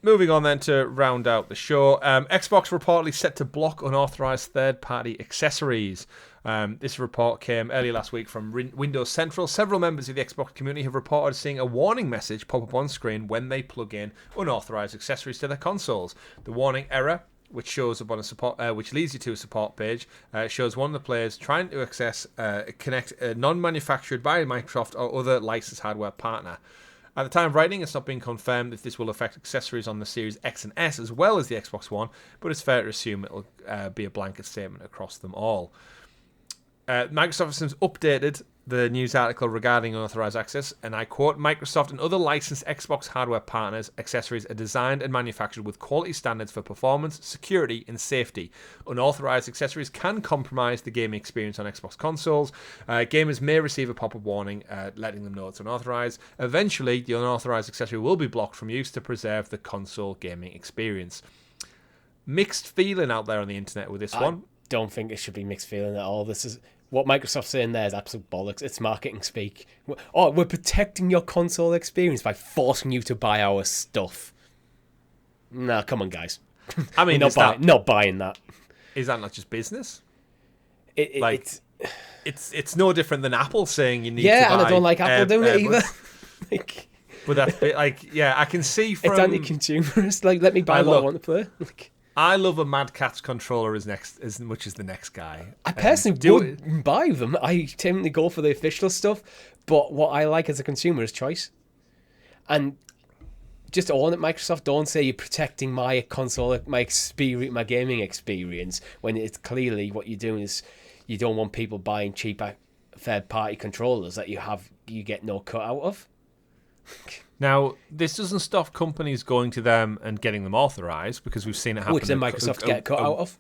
S1: Moving on then to round out the show. Xbox reportedly set to block unauthorized third-party accessories. This report came earlier last week from Windows Central. Several members of the Xbox community have reported seeing a warning message pop up on screen when they plug in unauthorized accessories to their consoles. The warning error, which shows up on a support, which leads you to a support page, shows one of the players trying to connect a non-manufactured by Microsoft or other licensed hardware partner. At the time of writing, it's not been confirmed if this will affect accessories on the Series X and S as well as the Xbox One, but it's fair to assume it'll be a blanket statement across them all. Microsoft has since updated the news article regarding unauthorized access, and I quote, Microsoft and other licensed Xbox hardware partners' accessories are designed and manufactured with quality standards for performance, security, and safety. Unauthorized accessories can compromise the gaming experience on Xbox consoles. Gamers may receive a pop-up warning letting them know it's unauthorized. Eventually, the unauthorized accessory will be blocked from use to preserve the console gaming experience. Mixed feeling out there on the internet with this one.
S2: Don't think it should be mixed feeling at all. This is... What Microsoft's saying there is absolute bollocks. It's marketing speak. We're protecting your console experience by forcing you to buy our stuff. Nah, come on, guys.
S1: I mean,
S2: not buying that.
S1: Is that not just business?
S2: It's
S1: no different than Apple saying you need to buy...
S2: Yeah, and I don't like Apple doing it either.
S1: But that's I can see from...
S2: It's anti-consumerist. Let me buy what I want to play.
S1: I love a Mad Catz controller as much as the next guy.
S2: I personally would buy them. I tend to go for the official stuff, but what I like as a consumer is choice. And just own it, Microsoft. Don't say you're protecting my console, my gaming experience, when it's clearly what you're doing is you don't want people buying cheaper third-party controllers that you get no cut out of.
S1: Now, this doesn't stop companies going to them and getting them authorized, because we've seen it happen.
S2: Which then Microsoft get cut out of.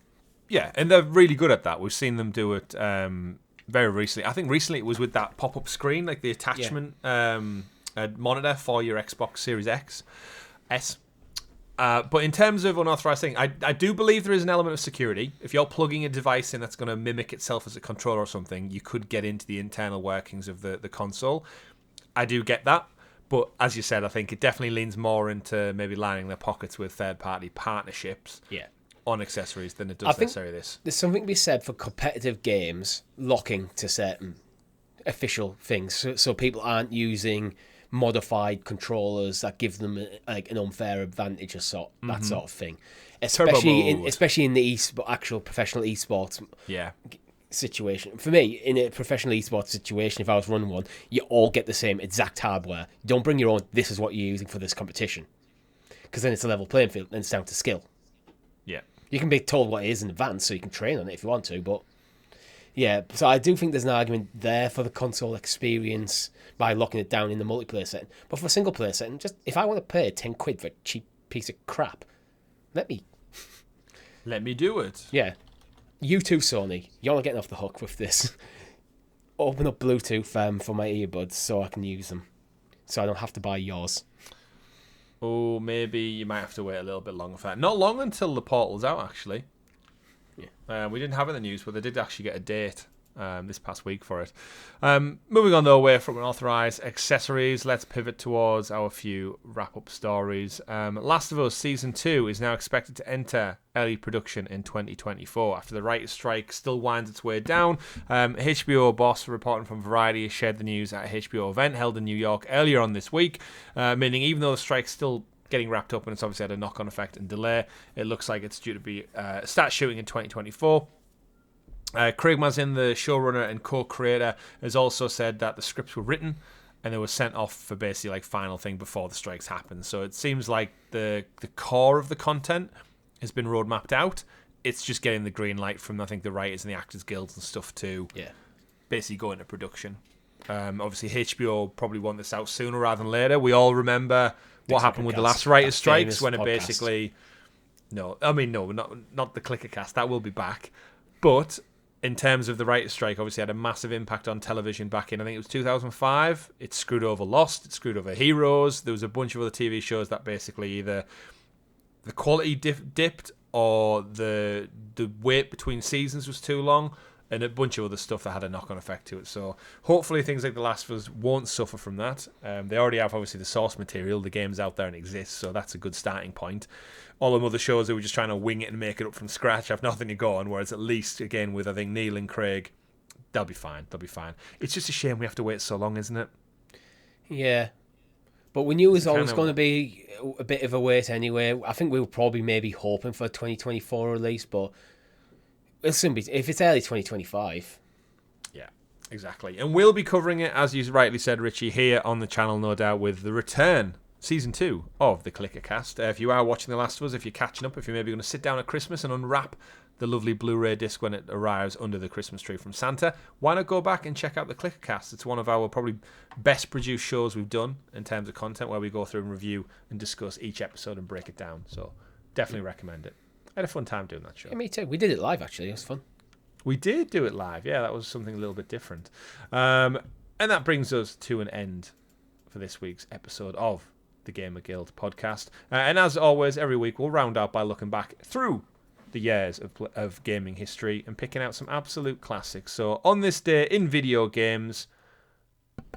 S1: Yeah, and they're really good at that. We've seen them do it very recently. I think recently it was with that pop-up screen, like the attachment monitor for your Xbox Series X, S. But in terms of unauthorized thing, I do believe there is an element of security. If you're plugging a device in that's going to mimic itself as a controller or something, you could get into the internal workings of the console. I do get that. But as you said, I think it definitely leans more into maybe lining their pockets with third-party partnerships on accessories than it does necessarily this.
S2: There's something to be said for competitive games locking to certain official things, so people aren't using modified controllers that give them an unfair advantage or that sort of thing. Especially in the actual professional esports.
S1: Yeah.
S2: Situation. For me, in a professional esports situation, if I was running one, you all get the same exact hardware. You don't bring your own, this is what you're using for this competition. Because then it's a level playing field, and it's down to skill.
S1: Yeah.
S2: You can be told what it is in advance, so you can train on it if you want to, but... Yeah, so I do think there's an argument there for the console experience by locking it down in the multiplayer setting. But for a single player setting, just if I want to pay 10 quid for a cheap piece of crap, let me
S1: do it.
S2: Yeah. You too, Sony. You're not getting off the hook with this. Open up Bluetooth for my earbuds so I can use them. So I don't have to buy yours.
S1: Oh, maybe you might have to wait a little bit longer for that. Not long until the Portal's out, actually. Yeah. We didn't have it in the news, but they did actually get a date this past week for it. Moving on, though, away from unauthorized accessories, let's pivot towards our few wrap-up stories. Last of Us Season 2 is now expected to enter early production in 2024 after the writer's strike still winds its way down. HBO boss reporting from Variety has shared the news at a HBO event held in New York earlier on this week, meaning even though the strike still getting wrapped up, and it's obviously had a knock-on effect and delay. It looks like it's due to be start shooting in 2024. Craig Mazin, the showrunner and co-creator, has also said that the scripts were written and they were sent off for basically like final thing before the strikes happened. So it seems like the core of the content has been roadmapped out. It's just getting the green light from, I think, the writers and the actors guilds and stuff to basically go into production. Obviously, HBO probably want this out sooner rather than later. We all remember what happened with the last writers' strikes when it basically... No, not the Clicker Cast. That will be back. But in terms of the writers' strike, obviously had a massive impact on television back in, I think it was 2005. It screwed over Lost. It screwed over Heroes. There was a bunch of other TV shows that basically either the quality dipped or the wait between seasons was too long, and a bunch of other stuff that had a knock-on effect to it. So hopefully things like The Last of Us won't suffer from that. They already have, obviously, the source material. The game's out there and exists, so that's a good starting point. All them other shows that were just trying to wing it and make it up from scratch have nothing to go on, whereas at least, again, with, I think, Neil and Craig, they'll be fine. They'll be fine. It's just a shame we have to wait so long, isn't it?
S2: Yeah. But we knew it was always going to be a bit of a wait anyway. I think we were probably maybe hoping for a 2024 release, but it'll soon be, if it's early 2025.
S1: Yeah, exactly. And we'll be covering it, as you rightly said, Richie, here on the channel, no doubt, with the return, Season 2 of the Clicker Cast. If you are watching The Last of Us, if you're catching up, if you're maybe going to sit down at Christmas and unwrap the lovely Blu-ray disc when it arrives under the Christmas tree from Santa, why not go back and check out the Clicker Cast? It's one of our probably best produced shows we've done in terms of content, where we go through and review and discuss each episode and break it down. So definitely recommend it. I had a fun time doing that show.
S2: Yeah, me too. We did it live, actually. It was fun.
S1: We did do it live. Yeah, that was something a little bit different. And that brings us to an end for this week's episode of the GamerGuild Podcast. And as always, every week we'll round out by looking back through the years of gaming history and picking out some absolute classics. So on this day in video games,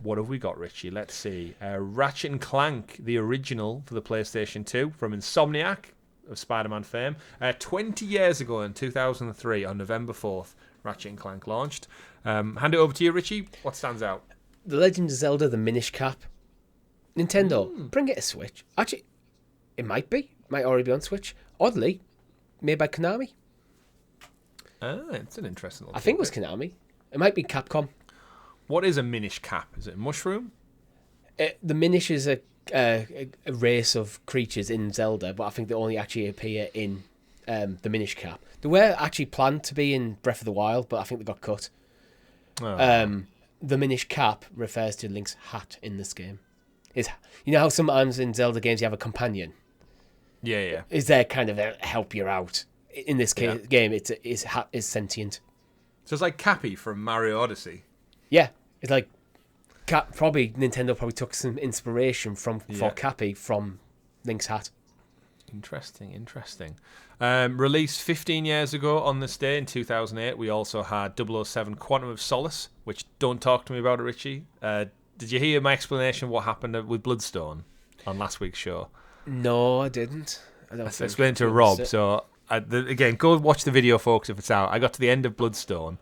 S1: what have we got, Richie? Let's see. Ratchet & Clank, the original for the PlayStation 2 from Insomniac of Spider-Man fame. 20 years ago in 2003, on November 4th, Ratchet & Clank launched. Hand it over to you, Richie. What stands out?
S2: The Legend of Zelda, the Minish Cap. Nintendo, bring it to Switch. Actually, it might be. It might already be on Switch. Oddly, made by Konami.
S1: It's an interesting little
S2: I think it was Konami. It might be Capcom.
S1: What is a Minish Cap? Is it a mushroom?
S2: The Minish is a race of creatures in Zelda, but I think they only actually appear in the Minish Cap. They were actually planned to be in Breath of the Wild, but I think they got cut. The Minish Cap refers to Link's hat in this game. You know how sometimes in Zelda games you have a companion?
S1: Yeah.
S2: Is there kind of a help you out? In this game, his hat is sentient.
S1: So it's like Cappy from Mario Odyssey.
S2: Yeah, it's like Nintendo probably took some inspiration for Cappy from Link's hat.
S1: Interesting. Released 15 years ago on this day in 2008, we also had 007 Quantum of Solace, which don't talk to me about it, Richie. Did you hear my explanation of what happened with Bloodstone on last week's show?
S2: No, I didn't. I
S1: explained to Rob, so again, go watch the video, folks, if it's out. I got to the end of Bloodstone.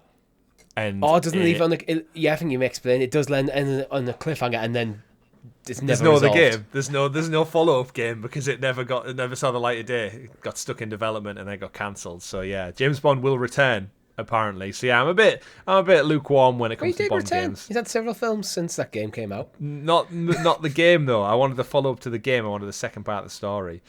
S1: And
S2: it doesn't leave on the... Yeah, I think you may explain. It does end on a cliffhanger, and then it's never
S1: There's no
S2: resolved.
S1: other game. There's no follow-up game because it never saw the light of day. It got stuck in development and then got cancelled. So yeah, James Bond will return, apparently. So yeah, I'm a bit lukewarm when it comes to Bond games.
S2: He's had several films since that game came out.
S1: Not the game though. I wanted the follow up to the game. I wanted the second part of the story.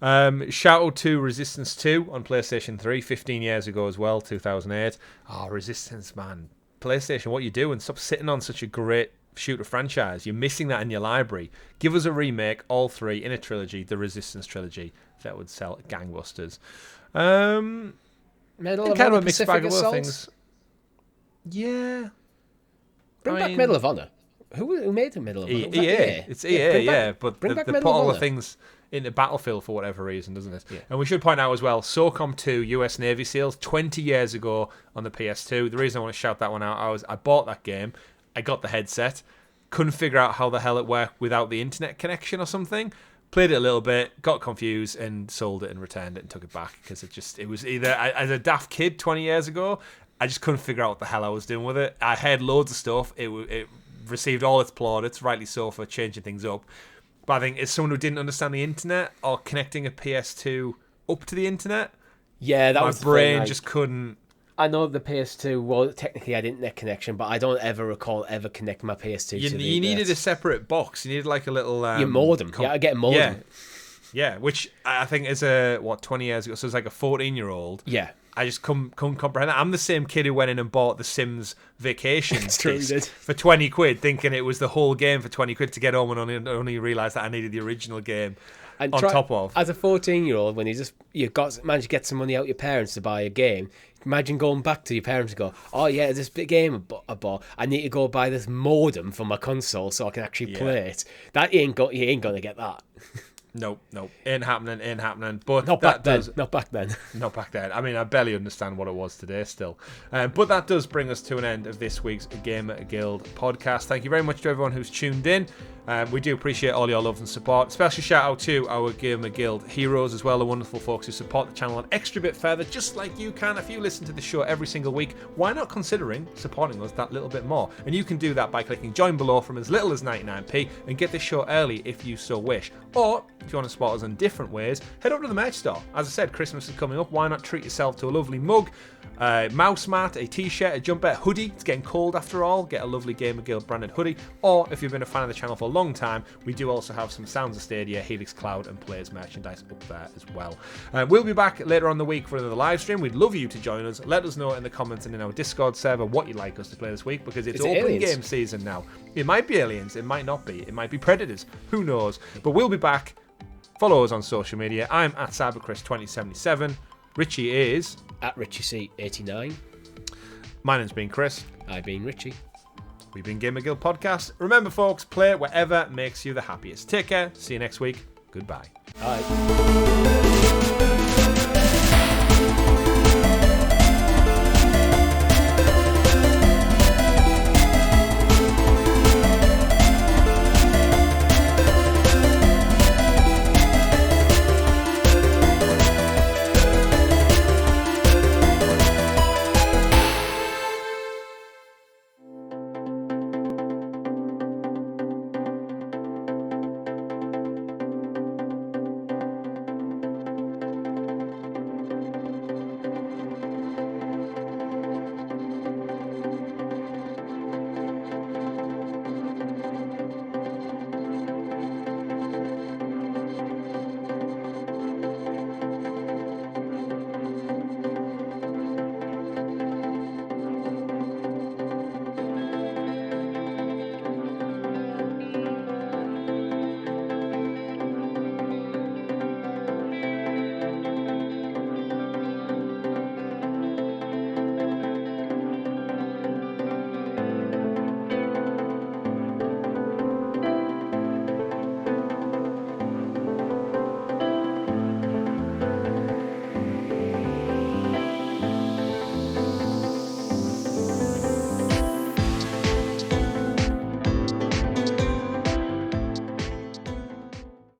S1: Shout out to Resistance 2 on PlayStation 3, 15 years ago as well, 2008. Oh, Resistance, man. PlayStation, what you doing? Stop sitting on such a great shooter franchise. You're missing that in your library. Give us a remake, all three in a trilogy, the Resistance trilogy. That would sell gangbusters.
S2: Medal of
S1: kind
S2: Honor,
S1: of a mixed
S2: Pacific
S1: bag of other
S2: Assault?
S1: things. Yeah.
S2: Bring back Medal of Honor. Who made the Medal of Honor?
S1: EA. It's EA, yeah. But they put all the
S2: Honor.
S1: things into Battlefield for whatever reason, doesn't it?
S2: Yeah.
S1: And we should point out as well, SOCOM 2 US Navy SEALs 20 years ago on the PS2. The reason I want to shout that one out, I bought that game, I got the headset, couldn't figure out how the hell it worked without the internet connection or something. Played it a little bit, got confused, and sold it and returned it and took it back because it was either as a daft kid 20 years ago, I just couldn't figure out what the hell I was doing with it. I had loads of stuff. It received all its plaudits, rightly so, for changing things up. But I think as someone who didn't understand the internet or connecting a PS2 up to the internet,
S2: yeah, that
S1: my
S2: was
S1: brain just couldn't.
S2: I know the PS2, well, technically I didn't net connection, but I don't ever recall ever connecting my PS2 to the internet.
S1: You needed a separate box. You needed like a little...
S2: your modem. Yeah, I get a modem.
S1: Yeah, which I think is a, 20 years ago, so it's like a 14-year-old.
S2: Yeah.
S1: I just couldn't comprehend that. I'm the same kid who went in and bought the Sims Vacation disc for 20 quid, thinking it was the whole game for 20 quid to get home, and only realised that I needed the original game on top of.
S2: As a 14-year-old, when you managed to get some money out your parents to buy a game, imagine going back to your parents and go, oh yeah, this big game I bought. I need to go buy this modem for my console so I can actually play it. You ain't gonna get that.
S1: Nope. Ain't happening. But
S2: not back then. Not back then.
S1: I mean, I barely understand what it was today still. But that does bring us to an end of this week's Gamer Guild podcast. Thank you very much to everyone who's tuned in. We do appreciate all your love and support. Special shout out to our Gamer Guild heroes as well, the wonderful folks who support the channel an extra bit further, just like you can. If you listen to the show every single week, why not considering supporting us that little bit more? And you can do that by clicking join below from as little as 99p and get the show early if you so wish. Or if you want to support us in different ways, head over to the merch store. As I said, Christmas is coming up. Why not treat yourself to a lovely mug, a mouse mat, a t-shirt, a jumper, a hoodie. It's getting cold after all. Get a lovely Gamer Guild branded hoodie. Or if you've been a fan of the channel for a long time, we do also have some Sounds of Stadia, Helix Cloud and Players merchandise up there as well. We'll be back later on the week for another live stream. We'd love you to join us. Let us know in the comments and in our Discord server what you'd like us to play this week, because it's open aliens? Game season now. It might be aliens, it might not be. It might be predators. Who knows? But we'll be back. Follow us on social media. I'm at CyberChris2077. Richie is
S2: at RichieC89.
S1: My name's been Chris.
S2: I've been Richie.
S1: We've been Gamer Guild Podcast. Remember, folks, play whatever makes you the happiest. Take care. See you next week. Goodbye.
S2: Bye.